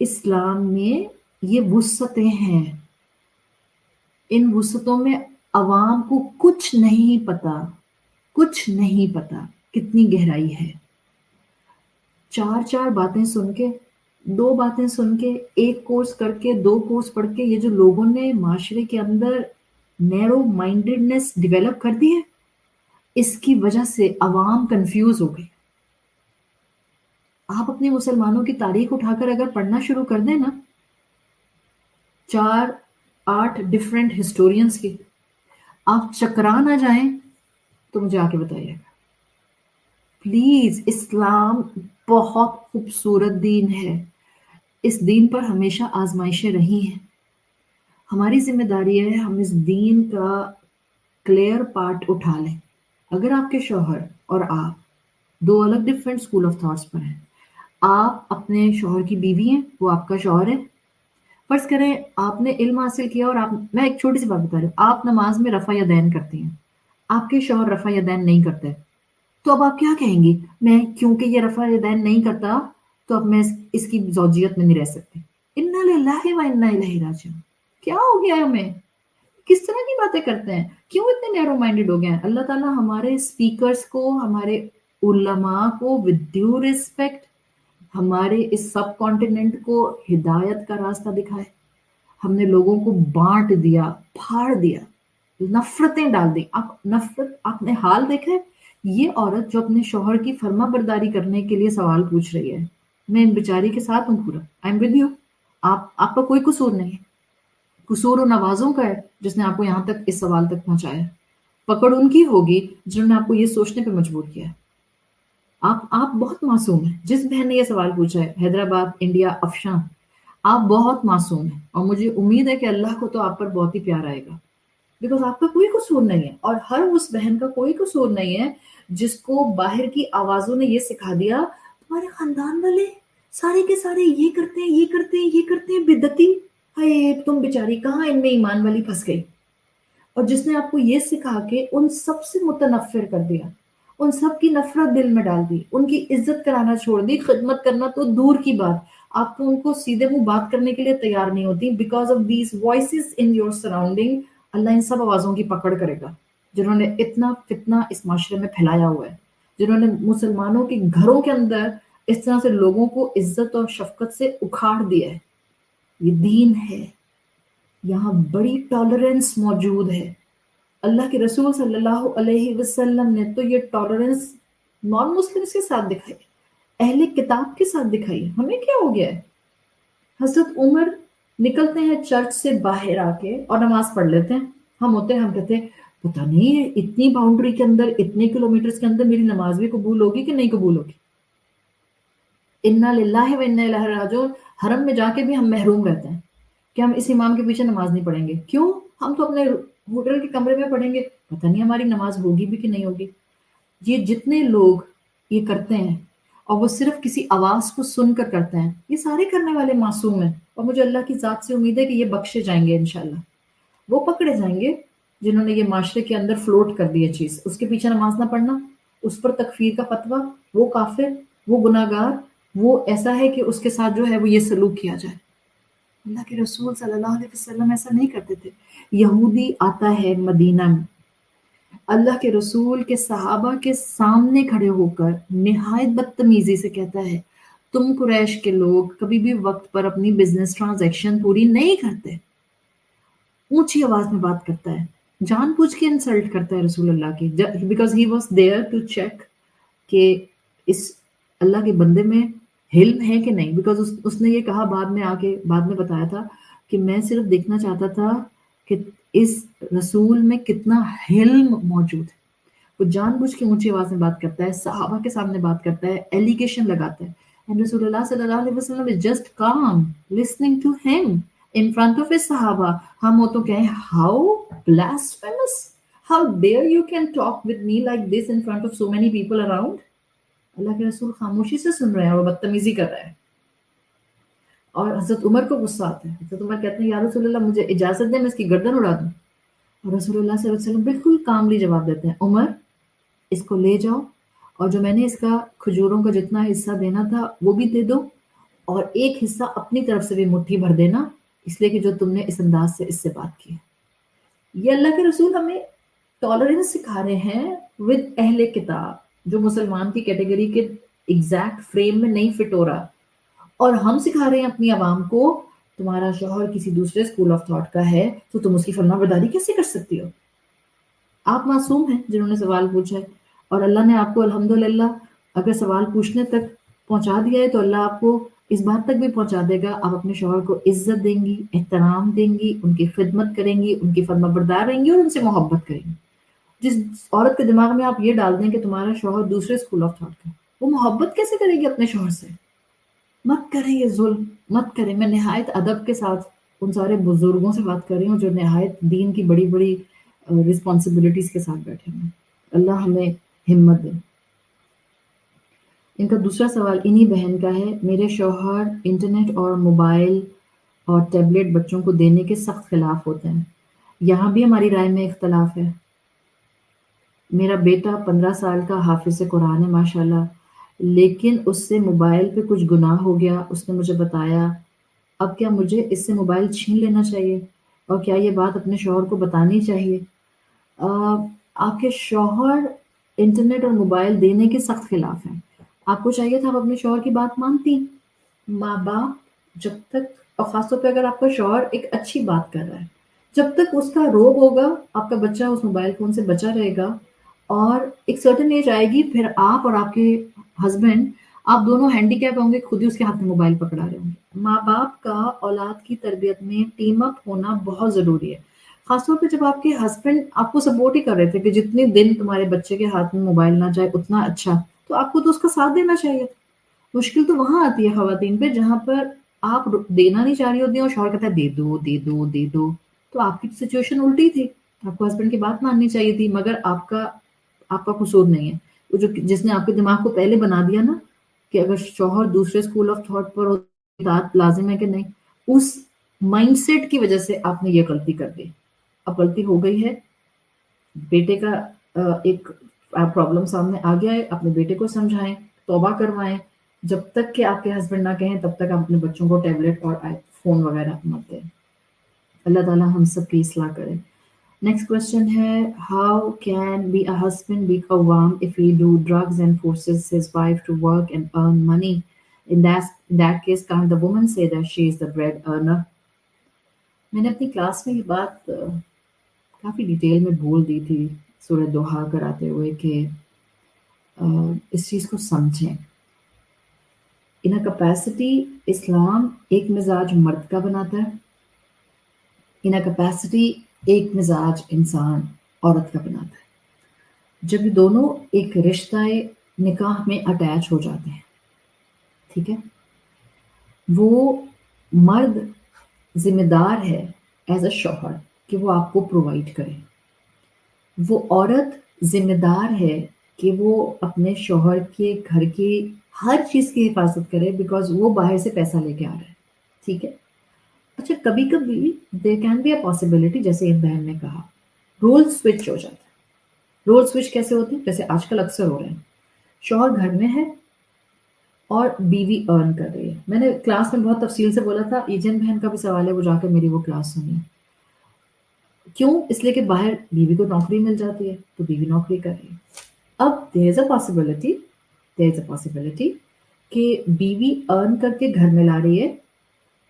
اسلام میں یہ وسعتیں ہیں، ان وسعتوں میں عوام کو کچھ نہیں پتا، کچھ نہیں پتا کتنی گہرائی ہے. 4 باتیں سن کے، 2 باتیں سن کے، ایک کورس کر کے، 2 کورس پڑھ کے، یہ جو لوگوں نے معاشرے کے اندر نیرو مائنڈڈنیس ڈیولپ کر دی ہے، اس کی وجہ سے عوام کنفیوز ہو گئی. آپ اپنے مسلمانوں کی تاریخ اٹھا کر اگر پڑھنا شروع کر دیں نا، 4 8 ڈفرینٹ ہسٹورینس کی، آپ چکرا نہ جائیں تو مجھے آ کے بتائیے گا پلیز. اسلام بہت خوبصورت دین ہے، اس دین پر ہمیشہ آزمائشیں رہی ہیں، ہماری ذمہ داری ہے ہم اس دین کا کلیئر پارٹ اٹھا لیں. اگر آپ کے شوہر اور آپ 2 الگ ڈفرینٹ اسکول آف تھاٹس پر ہیں، آپ اپنے شوہر کی بیوی ہیں، وہ آپ کا شوہر ہے، فرض کریں آپ نے علم حاصل کیا اور آپ، میں ایک چھوٹی سی بات بتا رہی ہوں، آپ نماز میں رفع یدین کرتی ہیں، آپ کے شوہر رفع یدین نہیں کرتے، تو اب آپ کیا کہیں گی؟ میں کیونکہ یہ رفع یدین نہیں کرتا تو اب میں اس کی زوجیت میں نہیں رہ سکتی. انا للہ و انا الیہ راجعون. کیا ہو گیا ہمیں؟ کس طرح کی باتیں کرتے ہیں؟ کیوں اتنے نیرو مائنڈڈ ہو گئے ہیں؟ اللہ تعالیٰ ہمارے اسپیکرز کو، ہمارے علماء کو ود ڈیو ریسپیکٹ ہمارے اس سب کانٹیننٹ کو ہدایت کا راستہ دکھائے. ہم نے لوگوں کو بانٹ دیا، پھاڑ دیا، نفرتیں ڈال دی. آپ نفرت، آپ نے حال دیکھا ہے؟ یہ عورت جو اپنے شوہر کی فرما برداری کرنے کے لیے سوال پوچھ رہی ہے، میں ان بیچاری کے ساتھ ہوں پورا، آئی ایم ود یو. آپ کا کوئی قصور نہیں ہے، قصور و نوازوں کا ہے جس نے آپ کو یہاں تک اس سوال تک پہنچایا. پکڑ ان کی ہوگی جنہوں نے آپ کو یہ سوچنے پہ مجبور کیا ہے. آپ بہت معصوم ہیں. جس بہن نے یہ سوال پوچھا ہے، حیدرآباد انڈیا افشاں، آپ بہت معصوم ہیں، اور مجھے امید ہے کہ اللہ کو تو آپ پر بہت ہی پیار آئے گا، بیکاز آپ کا کوئی قصور نہیں ہے، اور ہر اس بہن کا کوئی قصور نہیں ہے جس کو باہر کی آوازوں نے یہ سکھا دیا تمہارے خاندان والے سارے کے سارے یہ کرتے ہیں، یہ کرتے ہیں، یہ کرتے ہیں، بدعتی. ہائے تم بیچاری کہاں ان میں ایمان والی پھنس گئی. اور جس نے آپ کو یہ سکھا کے ان سب سے متنفر کر دیا، ان سب کی نفرت دل میں ڈال دی، ان کی عزت کرانا چھوڑ دی، خدمت کرنا تو دور کی بات، آپ تو ان کو سیدھے منہ بات کرنے کے لیے تیار نہیں ہوتی. Because of these voices in your surrounding, اللہ ان سب آوازوں کی پکڑ کرے گا جنہوں نے اتنا فتنہ اس معاشرے میں پھیلایا ہوا ہے، جنہوں نے مسلمانوں کے گھروں کے اندر اس طرح سے لوگوں کو عزت اور شفقت سے اکھاڑ دیا ہے. یہ دین ہے، یہاں بڑی ٹالرنس موجود ہے. اللہ کے رسول صلی اللہ علیہ وسلم نے تو یہ ٹالرنس نان مسلمس کے ساتھ دکھائی، اہل کتاب کے ساتھ دکھائی. ہمیں کیا ہو گیا ہے؟ حضرت عمر نکلتے ہیں چرچ سے باہر آ کے اور نماز پڑھ لیتے ہیں. ہم ہوتے ہیں، ہم کہتے ہیں پتہ نہیں اتنی باؤنڈری کے اندر، اتنے کلومیٹرز کے اندر میری نماز بھی قبول ہوگی کہ نہیں قبول ہوگی. انا للہ و انا الیہ راجعون. حرم میں جا کے بھی ہم محروم رہتے ہیں کہ ہم اس امام کے پیچھے نماز نہیں پڑھیں گے. کیوں؟ ہم تو اپنے ہوٹل کے کمرے میں پڑھیں گے، پتہ نہیں ہماری نماز ہوگی بھی کہ نہیں ہوگی. یہ جتنے لوگ یہ کرتے ہیں اور وہ صرف کسی آواز کو سن کر کرتے ہیں، یہ سارے کرنے والے معصوم ہیں، اور مجھے اللہ کی ذات سے امید ہے کہ یہ بخشے جائیں گے انشاءاللہ. وہ پکڑے جائیں گے جنہوں نے یہ معاشرے کے اندر فلوٹ کر دی ہے چیز، اس کے پیچھے نماز نہ پڑھنا، اس پر تکفیر کا فتویٰ، وہ کافر، وہ گناہ گار، وہ ایسا ہے کہ اس کے ساتھ جو ہے وہ یہ سلوک کیا جائے. اللہ کے رسول صلی اللہ علیہ وسلم ایسا نہیں کرتے تھے. یہودی آتا ہے مدینہ میں، اللہ کے رسول کے صحابہ کے سامنے کھڑے ہو کر نہایت بدتمیزی سے کہتا ہے تم قریش کے لوگ کبھی بھی وقت پر اپنی بزنس ٹرانزیکشن پوری نہیں کرتے. اونچی آواز میں بات کرتا ہے، جان بوجھ کے انسلٹ کرتا ہے رسول اللہ کی، because he was there to check کہ اس اللہ کے بندے میں حلم ہے کہ نہیں. بیکاز اس نے یہ کہا بعد میں بتایا تھا کہ میں صرف دیکھنا چاہتا تھا کہ اس رسول میں کتنا حلم موجود ہے. وہ جان بوجھ کے اونچی آواز میں بات کرتا ہے, صحابہ کے سامنے بات کرتا ہے, ایلیگیشن لگاتا ہے. And رسول اللہ صلی اللہ علیہ وسلم is just calm listening to him in front of his صحابہ. ہم ہو تو کہیں how blasphemous, how dare you can talk with me like this in front of so many people around. اللہ کے رسول خاموشی سے سن رہے ہیں اور بدتمیزی کر رہے ہیں. اور حضرت عمر کو غصہ آتا ہے. حضرت عمر کہتے ہیں یا رسول اللہ مجھے اجازت دیں میں اس کی گردن اڑا دوں. اور رسول اللہ صلی اللہ علیہ وسلم بالکل کاملی جواب دیتے ہیں, عمر اس کو لے جاؤ اور جو میں نے اس کا کھجوروں کا جتنا حصہ دینا تھا وہ بھی دے دو, اور ایک حصہ اپنی طرف سے بھی مٹھی بھر دینا, اس لیے کہ جو تم نے اس انداز سے اس سے بات کی. یہ اللہ کے رسول ہمیں ٹالرنس سکھا رہے ہیں ود اہل کتاب, جو مسلمان کی کیٹیگری کے ایگزیکٹ فریم میں نہیں فٹ ہو رہا. اور ہم سکھا رہے ہیں اپنی عوام کو تمہارا شوہر کسی دوسرے اسکول آف تھاٹ کا ہے تو تم اس کی فرما برداری کیسے کر سکتی ہو. آپ معصوم ہیں جنہوں نے سوال پوچھا ہے, اور اللہ نے آپ کو الحمدللہ اگر سوال پوچھنے تک پہنچا دیا ہے تو اللہ آپ کو اس بات تک بھی پہنچا دے گا. آپ اپنے شوہر کو عزت دیں گی, احترام دیں گی, ان کی خدمت کریں گی, ان کی فرما بردار رہیں گی اور ان سے محبت کریں گی. جس عورت کے دماغ میں آپ یہ ڈال دیں کہ تمہارا شوہر دوسرے اسکول آف تھاٹ کا, وہ محبت کیسے کرے گی اپنے شوہر سے. مت کریں یہ ظلم, مت کریں. میں نہایت ادب کے ساتھ ان سارے بزرگوں سے بات کر رہی ہوں جو نہایت دین کی بڑی بڑی رسپانسبلٹیز کے ساتھ بیٹھے ہیں. اللہ ہمیں ہمت دے. ان کا دوسرا سوال انہی بہن کا ہے, میرے شوہر انٹرنیٹ اور موبائل اور ٹیبلٹ بچوں کو دینے کے سخت خلاف ہوتے ہیں. یہاں بھی ہماری رائے میں اختلاف ہے. میرا بیٹا 15 سال کا حافظ قرآن ہے ماشاءاللہ, لیکن اس سے موبائل پہ کچھ گناہ ہو گیا, اس نے مجھے بتایا. اب کیا مجھے اس سے موبائل چھین لینا چاہیے, اور کیا یہ بات اپنے شوہر کو بتانی چاہیے؟ آپ کے شوہر انٹرنیٹ اور موبائل دینے کے سخت خلاف ہیں. آپ کو چاہیے تھا آپ اپنے شوہر کی بات مانتی. ماں باپ جب تک, اور خاص طور پہ اگر آپ کا شوہر ایک اچھی بات کر رہا ہے, جب تک اس کا روب ہوگا آپ کا بچہ اس موبائل فون سے بچا رہے گا, اور ایک سرٹن ایج آئے گی پھر آپ اور آپ کے ہسبینڈ آپ دونوں ہینڈی کیپ ہوں گے, خود ہی اس کے ہاتھ میں موبائل پکڑا رہے ہوں گے. ماں باپ کا اولاد کی تربیت میں ٹیم اپ ہونا بہت ضروری ہے, خاص طور پہ جب آپ کے ہسبینڈ آپ کو سپورٹ ہی کر رہے تھے کہ جتنے دن تمہارے بچے کے ہاتھ میں موبائل نہ جائے اتنا اچھا, تو آپ کو تو اس کا ساتھ دینا چاہیے. مشکل تو وہاں آتی ہے خواتین پہ جہاں پر آپ دینا نہیں چاہ رہی ہوتی ہیں اور شوہر کہتا ہے دے دو دے دو دے دو. تو آپ کی سچویشن الٹی تھی, آپ کو ہسبینڈ کی بات ماننی چاہیے تھی, مگر آپ کا قصور نہیں ہے. وہ جس نے آپ کے دماغ کو پہلے بنا دیا نا کہ اگر شوہر دوسرے اسکول آف تھاٹ پر اطاعت لازم ہے کہ نہیں, اس مائنڈ سیٹ کی وجہ سے آپ نے یہ غلطی کر دی. اب غلطی ہو گئی ہے, بیٹے کا ایک پرابلم سامنے آ گیا ہے, اپنے بیٹے کو سمجھائیں, توبہ کروائیں. جب تک کہ آپ کے ہسبینڈ نہ کہیں تب تک آپ اپنے بچوں کو ٹیبلٹ اور فون وغیرہ مت دیں. اللہ تعالیٰ ہم سب کی اصلاح کرے. نیکسٹ کوشچن ہے, how can be a husband be قوام if he do drugs and forces his wife to work and earn money? In that case, can't the woman say that she is the bread earner? میں نے اپنی class میں یہ بات کافی detail میں بول دی تھی سورہ دوحہ کراتے ہوئے کہ اس چیز کو سمجھیں. ان اے کیپیسٹی اسلام ایک مزاج مرد کا بناتا ہے, ان اے کیپیسٹی ایک مزاج انسان عورت کا بناتا ہے. جب یہ دونوں ایک رشتہ نکاح میں اٹیچ ہو جاتے ہیں, ٹھیک ہے, وہ مرد ذمہ دار ہے ایز اے شوہر کہ وہ آپ کو پرووائڈ کرے, وہ عورت ذمہ دار ہے کہ وہ اپنے شوہر کے گھر کی ہر چیز کی حفاظت کرے, بیکاز وہ باہر سے پیسہ لے کے آ رہا ہے. ٹھیک ہے. اچھا کبھی کبھی there can be a possibility, جیسے ایک بہن نے کہا, رول سوئچ ہو جاتا ہے. رول سوئچ کیسے ہوتے ہیں؟ جیسے آج کل اکثر ہو رہے ہیں, شوہر گھر میں ہے اور بیوی ارن کر رہی ہے. میں نے کلاس میں بہت تفصیل سے بولا تھا, ایجن بہن کا بھی سوال ہے, وہ جا کے میری وہ کلاس سنی. کیوں؟ اس لیے کہ باہر بیوی کو نوکری مل جاتی ہے تو بیوی نوکری کر رہی ہے. اب there is a possibility کہ بیوی ارن کر کے گھر میں لا رہی ہے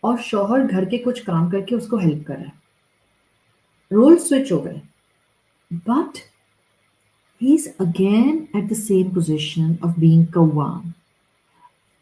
اور شوہر گھر کے کچھ کام کر کے اس کو ہیلپ کر رہا ہے. رول سوئچ ہو گئے, but he is again at the same position of being قوام.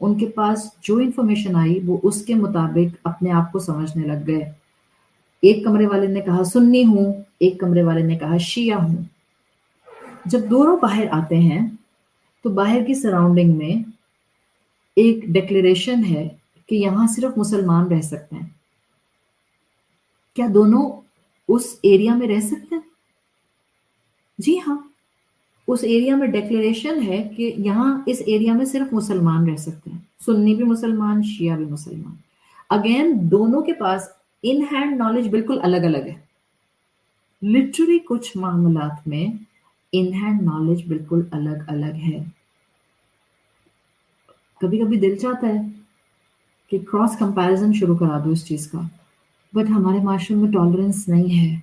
ان کے پاس جو انفارمیشن آئی وہ اس کے مطابق اپنے آپ کو سمجھنے لگ گئے. ایک کمرے والے نے کہا سنی ہوں, ایک کمرے والے نے کہا شیعہ ہوں. جب دونوں باہر آتے ہیں تو باہر کی سراؤنڈنگ میں ایک ڈیکلیریشن ہے کہ یہاں صرف مسلمان رہ سکتے ہیں. کیا دونوں اس ایریا میں رہ سکتے ہیں؟ جی ہاں, اس ایریا میں ڈیکلیریشن ہے کہ یہاں اس ایریا میں صرف مسلمان رہ سکتے ہیں, سنی بھی مسلمان, شیعہ بھی مسلمان. اگین دونوں کے پاس ان ہینڈ نالج بالکل الگ الگ ہے. لٹرلی کچھ معاملات میں ان ہینڈ نالج بالکل الگ الگ ہے. کبھی کبھی دل چاہتا ہے کہ کراس کمپیریزن شروع کرا دو اس چیز کا, بٹ ہمارے معاشرے میں ٹالرنس نہیں ہے.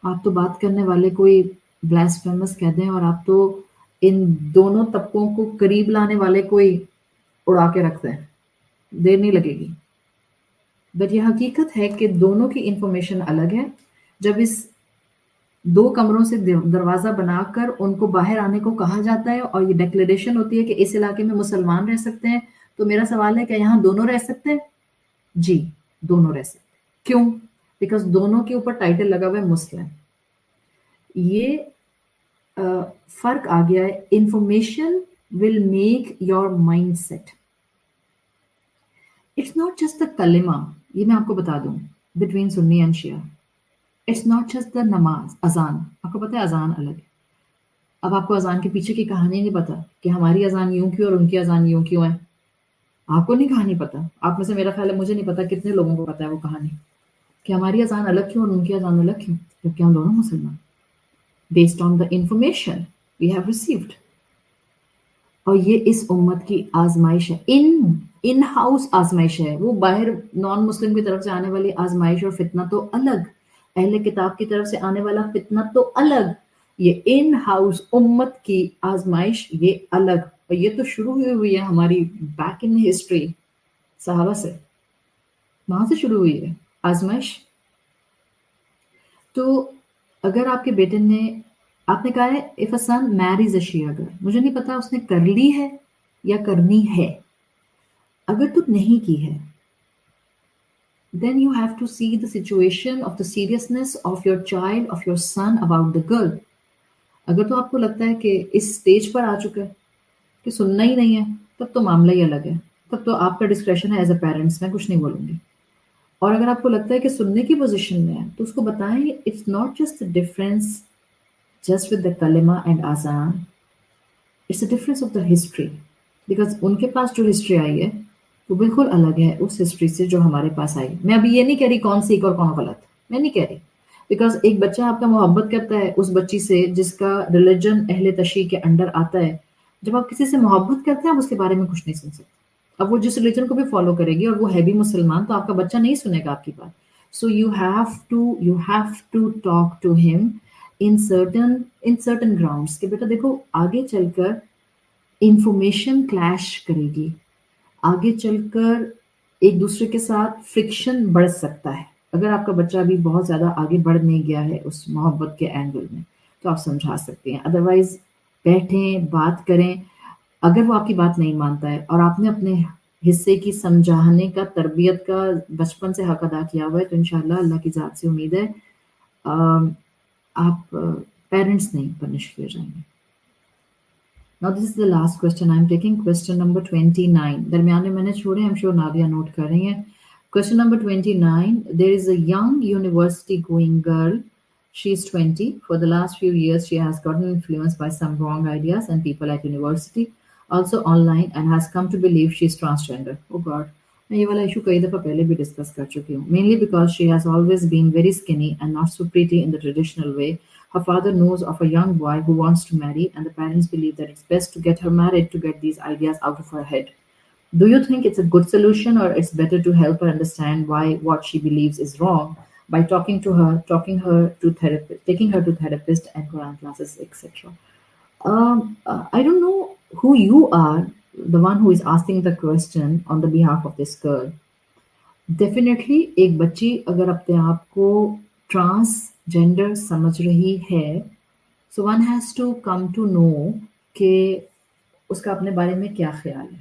آپ تو بات کرنے والے کوئی بلاسفیمس کہہ دیں اور آپ تو ان دونوں طبقوں کو قریب لانے والے کوئی اڑا کے رکھتے ہیں, دیر نہیں لگے گی. بٹ یہ حقیقت ہے کہ دونوں کی انفارمیشن الگ ہے. جب اس دو کمروں سے دروازہ بنا کر ان کو باہر آنے کو کہا جاتا ہے اور یہ ڈیکلیریشن ہوتی ہے کہ اس علاقے میں مسلمان رہ سکتے ہیں, تو میرا سوال ہے کہ یہاں دونوں رہ سکتے ہیں؟ جی دونوں رہ سکتے ہیں. کیوں؟ بیکاز دونوں کے اوپر ٹائٹل لگا ہوا ہے مسلم. یہ فرق آ گیا ہے. Information will make your mindset. It's not just the کلمہ, یہ میں آپ کو بتا دوں between Sunni and Shia. It's not just the نماز, اذان. آپ کو پتہ ہے اذان الگ ہے. اب آپ کو اذان کے پیچھے کی کہانی نہیں پتا کہ ہماری اذان یوں کیوں اور ان کی اذان یوں کیوں ہے. آپ کو نہیں کہانی پتا. آپ میں سے میرا خیال ہے مجھے نہیں پتا کتنے لوگوں کو پتا ہے وہ کہانی کہ ہماری اذان الگ کیوں اور ان کی اذان الگ کیوں, جبکہ ہم دونوں مسلمان. Based on the information we have received. اور یہ اس امت کی آزمائش ہے, ان ہاؤس آزمائش ہے. وہ باہر نان مسلم کی طرف سے آنے والی آزمائش اور فتنہ تو الگ, اہل کتاب کی طرف سے آنے والا فتنہ تو الگ. یہ ان ہاؤس امت کی آزمائش یہ الگ. اور یہ تو شروع ہوئی ہے ہماری بیک ان ہسٹری صحابہ سے, وہاں سے شروع ہوئی ہے آزمائش. تو اگر آپ کے بیٹے نے, آپ نے کہا ہے if a son marries a Shia girl, مجھے نہیں پتا اس نے کر لی ہے یا کرنی ہے. اگر تو نہیں کی ہے then you have to see the situation of the seriousness of your child, of your son about the girl. اگر تو آپ کو لگتا ہے کہ اس سٹیج پر آ چکا ہے کہ سننا ہی نہیں ہے, تب تو معاملہ ہی الگ ہے. تب تو آپ کا ڈسکریشن ہے ایز اے پیرنٹس, میں کچھ نہیں بولوں گی. اور اگر آپ کو لگتا ہے کہ سننے کی پوزیشن میں ہے تو اس کو بتائیں it's not just difference just with the kalima and azan, it's a difference of the history. Because ان کے پاس جو ہسٹری آئی ہے وہ بالکل الگ ہے اس ہسٹری سے جو ہمارے پاس آئی. میں ابھی یہ نہیں کہہ رہی کون سیکھ اور کون غلط, میں نہیں کہہ رہی. بیکاز ایک بچہ آپ کا محبت کرتا ہے اس بچی سے جس کا ریلیجن اہل تشیع کے انڈر آتا ہے. جب آپ کسی سے محبت کرتے ہیں آپ اس کے بارے میں کچھ نہیں سن سکتے. اب وہ جس ریلیجن کو بھی فالو کرے گی اور وہ ہے بھی مسلمان, تو آپ کا بچہ نہیں سنے گا آپ کی بات. So you have to talk to him in certain grounds کہ بیٹا دیکھو آگے چل کر انفارمیشن کلیش کرے گی, آگے چل کر ایک دوسرے کے ساتھ فرکشن بڑھ سکتا ہے. اگر آپ کا بچہ ابھی بہت زیادہ آگے بڑھ نہیں گیا ہے اس محبت کے اینگل میں تو آپ سمجھا سکتے ہیں. ادروائز بیٹھیں بات کریں. اگر وہ آپ کی بات نہیں مانتا ہے اور آپ نے اپنے حصے کی سمجھانے کا, تربیت کا بچپن سے حق ادا کیا ہوا ہے, تو انشاءاللہ اللہ کی ذات سے امید ہے آپ پیرنٹس نہیں پنش کیے جائیں گے. Now this is the last question I'm taking, question number 29. درمیان میں نے چھوڑے, I'm sure نادیہ نوٹ کر رہی ہیں. Question number 29. There is a young university going girl. She is 20. For the last few years she has gotten influenced by some wrong ideas and people at university, also online, and has come to believe she is transgender. Oh God. میں یہ والا issue کئی دفعہ پہلے بھی discuss کر چکی ہوں. Mainly because she has always been very skinny and not so pretty in the traditional way. Her father knows of a young boy who wants to marry, and the parents believe that it's best to get her married to get these ideas out of her head. Do you think it's a good solution, or it's better to help her understand why what she believes is wrong by taking her to therapist and Quran classes, etc.? I don't know who you are, the one who is asking the question on the behalf of this girl. Definitely ایک بچی اگر اپنے آپ کو trans gender سمجھ رہی ہے, so one has to come to know کہ اس کا اپنے بارے میں کیا خیال ہے.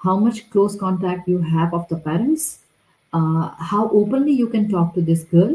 How much close contact you have of the parents? How openly you can talk to this girl?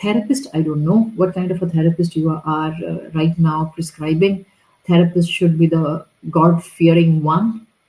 Therapist, I don't know what kind of a therapist you are right now prescribing. Therapist should be the God-fearing one,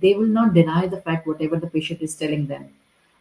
they will not deny the fact whatever the patient is telling them.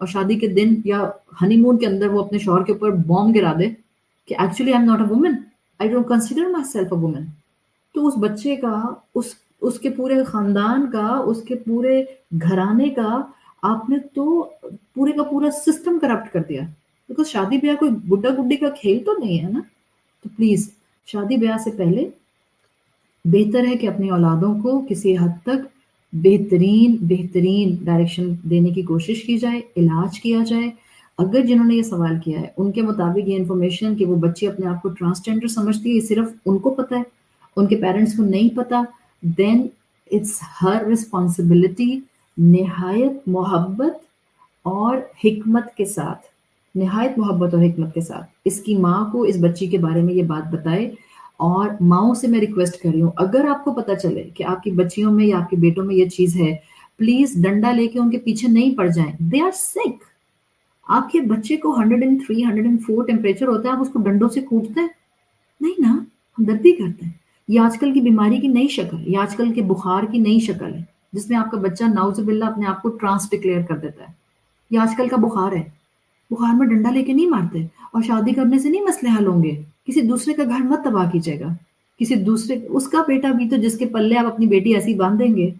اور شادی کے دن یا honey مون کے اندر وہ اپنے شوہر کے اوپر بوم گرا دے کہ actually I am not a woman, I don't consider my self a woman, تو اس بچے کا، اس کے پورے خاندان کا، اس کے پورے گھرانے کا آپ نے تو پورے کا پورا سسٹم کرپٹ کر دیا. بیکاز شادی بیاہ کوئی گڈا گڈی کا کھیل تو نہیں ہے نا. تو پلیز شادی بیاہ سے پہلے بہتر ہے کہ اپنی اولادوں کو کسی حد تک بہترین ڈائریکشن دینے کی کوشش کی جائے، علاج کیا جائے. اگر جنہوں نے یہ سوال کیا ہے ان کے مطابق یہ انفارمیشن کہ وہ بچی اپنے آپ کو ٹرانسجینڈر سمجھتی ہے، یہ صرف ان کو پتہ ہے، ان کے پیرنٹس کو نہیں پتا، دین اٹس ہر رسپانسبلٹی نہایت محبت اور حکمت کے ساتھ، نہایت محبت اور حکمت کے ساتھ اس کی ماں کو اس بچی کے بارے میں یہ بات بتائے. اور ماؤں سے میں ریکویسٹ کر رہی ہوں، اگر آپ کو پتہ چلے کہ آپ کی بچیوں میں یا آپ کے بیٹوں میں یہ چیز ہے، پلیز ڈنڈا لے کے ان کے پیچھے نہیں پڑ جائیں. دے آر سک. آپ کے بچے کو 103 104 ٹیمپریچر ہوتا ہے، آپ اس کو ڈنڈوں سے کوٹتے ہیں؟ نہیں نا، ہمدردی کرتے ہیں. یہ آج کل کی بیماری کی نئی شکل، یہ آج کل کے بخار کی نئی شکل ہے جس میں آپ کا بچہ نعوذ باللہ اپنے آپ کو ٹرانس ڈکلیئر کر دیتا ہے. یہ آج کل کا بخار ہے. بخار میں ڈنڈا لے کے نہیں مارتے، اور شادی کرنے سے نہیں مسئلے حل ہوں گے. کسی دوسرے کا گھر مت تباہ کیجیے گا. کسی دوسرے، اس کا بیٹا بھی تو جس کے پلے آپ اپنی بیٹی ایسی باندھ دیں گے،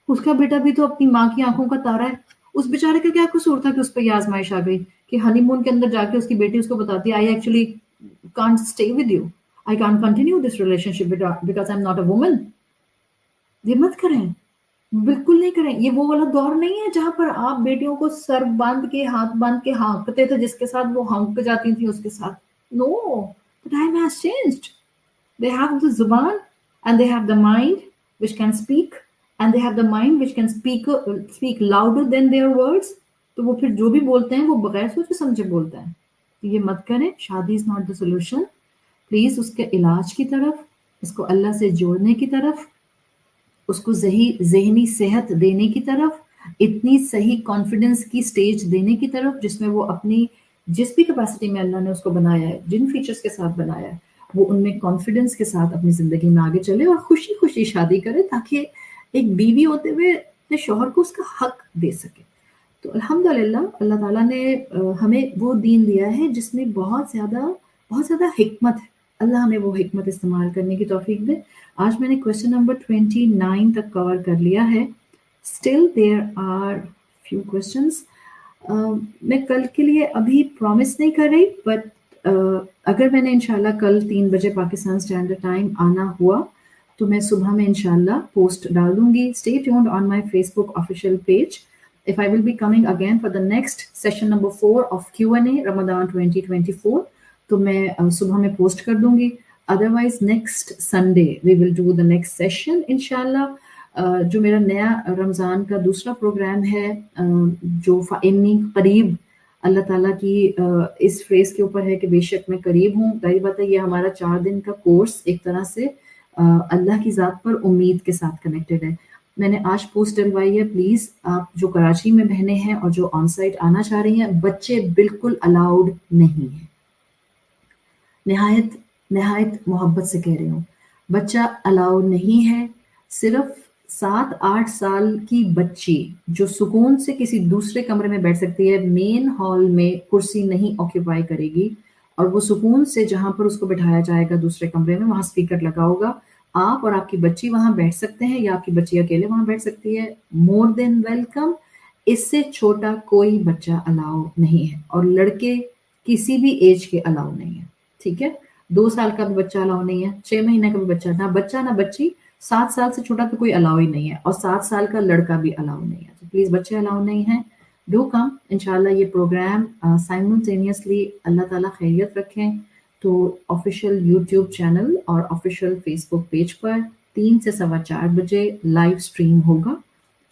اس کا بیٹا بھی تو اپنی ماں کی آنکھوں کا تارا ہے. اس بیچارے کا کیا قصور تھا کہ اس پہ یہ آزمائش آ گئی کہ ہنی مون کے اندر جا کے اس کی بیٹی اس کو بتاتی ہے I actually can't stay with you, I can't continue this relation ship because I am not a woman. یہ مت کریں، بالکل نہیں کریں. یہ وہ والا دور نہیں ہے جہاں پر آپ بیٹیوں کو سر باندھ کے ہاتھ باندھ کے ہانکتے تھے، جس کے ساتھ وہ ہانک جاتی تھی اس کے ساتھ. نو، the time has changed. They have the zuban and they have the mind which can speak and they have the mind which can speak louder than their words. تو وہ پھر جو بھی بولتے ہیں وہ بغیر سوچے سمجھے بولتے ہیں. تو یہ مت کریں. شادی is not the solution. Please اس کے علاج کی طرف، اس کو اللہ سے جوڑنے کی طرف، اس کو ذہنی صحت دینے کی طرف، اتنی صحیح کانفیڈنس کی سٹیج دینے کی طرف جس میں وہ اپنی جس بھی کیپیسٹی میں اللہ نے اس کو بنایا ہے، جن فیچرز کے ساتھ بنایا ہے، وہ ان میں کانفیڈنس کے ساتھ اپنی زندگی میں آگے چلے اور خوشی خوشی شادی کرے، تاکہ ایک بیوی ہوتے ہوئے اپنے شوہر کو اس کا حق دے سکے. تو الحمدللہ اللہ تعالیٰ نے ہمیں وہ دین دیا ہے جس میں بہت زیادہ حکمت ہے. اللہ ہمیں وہ حکمت استعمال کرنے کی توفیق دے. آج میں نے کویسچن نمبر 29 تک کور کر لیا ہے. Still there are few questions. میں کل کے لیے ابھی پرومس نہیں کر رہی، بٹ اگر میں نے انشاءاللہ کل 3 بجے پاکستان اسٹینڈرڈ ٹائم آنا ہوا تو میں صبح میں انشاءاللہ پوسٹ ڈال دوں گی. Stay tuned on my Facebook official page. If I will be coming again for the next session number 4 of Q&A Ramadan 2024, تو میں صبح میں پوسٹ کر دوں گی. Otherwise next Sunday we will do the next session انشاءاللہ. جو میرا نیا رمضان کا دوسرا پروگرام ہے، جو انی قریب، اللہ تعالیٰ کی اس فریز کے اوپر ہے کہ بے شک میں قریب ہوں. ظاہر بات ہے یہ ہمارا 4 دن کا کورس ایک طرح سے اللہ کی ذات پر امید کے ساتھ کنیکٹڈ ہے. میں نے آج پوسٹ ڈلوائی ہے. پلیز آپ جو کراچی میں بہنیں ہیں اور جو آن سائٹ آنا چاہ رہی ہیں، بچے بالکل الاؤڈ نہیں ہیں. نہایت محبت سے کہہ رہی ہوں، بچہ الاؤڈ نہیں ہے. صرف 7-8 سال کی بچی جو سکون سے کسی دوسرے کمرے میں بیٹھ سکتی ہے، مین ہال میں کرسی نہیں آکیوپائی کرے گی، اور وہ سکون سے جہاں پر اس کو بٹھایا جائے گا دوسرے کمرے میں، وہاں اسپیکر لگا ہوگا، آپ اور آپ کی بچی وہاں بیٹھ سکتے ہیں، یا آپ کی بچی اکیلے وہاں بیٹھ سکتی ہے. مور دین ویلکم. اس سے چھوٹا کوئی بچہ الاؤ نہیں ہے، اور لڑکے کسی بھی ایج کے الاؤ نہیں ہے. ٹھیک ہے، 2 سال کا بھی بچہ الاؤ نہیں ہے، 6 مہینے کا بھی بچہ نہ بچی. 7 سال سے چھوٹا تو کوئی الاؤ ہی نہیں ہے، اور 7 سال کا لڑکا بھی الاؤ نہیں ہے. تو پلیز بچے الاؤ نہیں ہیں. Do come. انشاءاللہ یہ پروگرام سائملٹینیسلی اللہ تعالیٰ خیریت رکھیں تو آفیشیل یوٹیوب چینل اور آفیشیل فیس بک پیج پر 3 سے 4:15 بجے لائیو سٹریم ہوگا.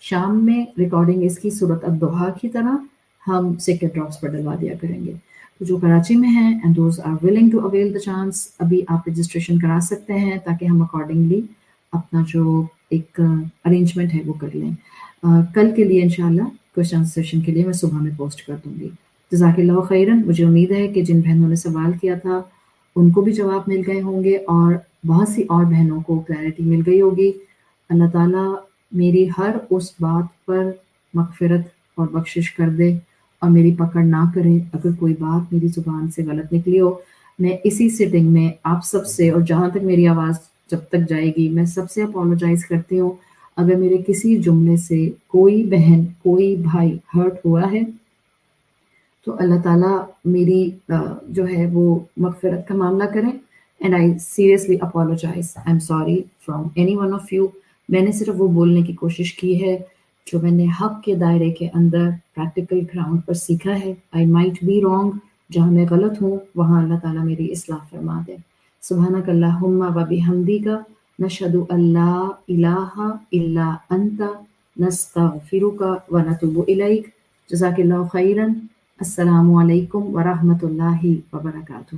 شام میں ریکارڈنگ اس کی صورت الضحیٰ کی طرح ہم سیکرڈ ڈراپس پر ڈلوا دیا کریں گے. تو جو کراچی میں ہیں and those are willing to avail the chance, ابھی آپ رجسٹریشن کرا سکتے ہیں تاکہ ہم اکارڈنگلی اپنا جو ایک ارینجمنٹ ہے وہ کر لیں. کل کے لیے انشاءاللہ کویسچن سیشن کے لیے میں صبح میں پوسٹ کر دوں گی. جزاک اللہ خیرن. مجھے امید ہے کہ جن بہنوں نے سوال کیا تھا ان کو بھی جواب مل گئے ہوں گے، اور بہت سی اور بہنوں کو کلیئرٹی مل گئی ہوگی. اللہ تعالیٰ میری ہر اس بات پر مغفرت اور بخشش کر دے اور میری پکڑ نہ کریں. اگر کوئی بات میری زبان سے غلط نکلی ہو، میں اسی سٹنگ میں آپ سب سے، اور جہاں تک میری آواز جب تک جائے گی، میں سب سے اپولوجائز کرتی ہوں. اگر میرے کسی جملے سے کوئی بہن کوئی بھائی ہرٹ ہوا ہے تو اللہ تعالیٰ میری جو ہے وہ مغفرت کا معاملہ کریں. And I seriously apologise. I am sorry from any one of you. میں نے صرف وہ بولنے کی کوشش کی ہے جو میں نے حق کے دائرے کے اندر پریکٹیکل گراؤنڈ پر سیکھا ہے. I might be wrong. جہاں میں غلط ہوں وہاں اللہ تعالیٰ میری اصلاح فرما دے. سبحانک اللہم و بحمدک نشہد ان لا الہ الا انت نستغفرک و نتوب الیک. جزاک اللہ خیرا. السلام علیکم ورحمۃ اللہ وبرکاتہ.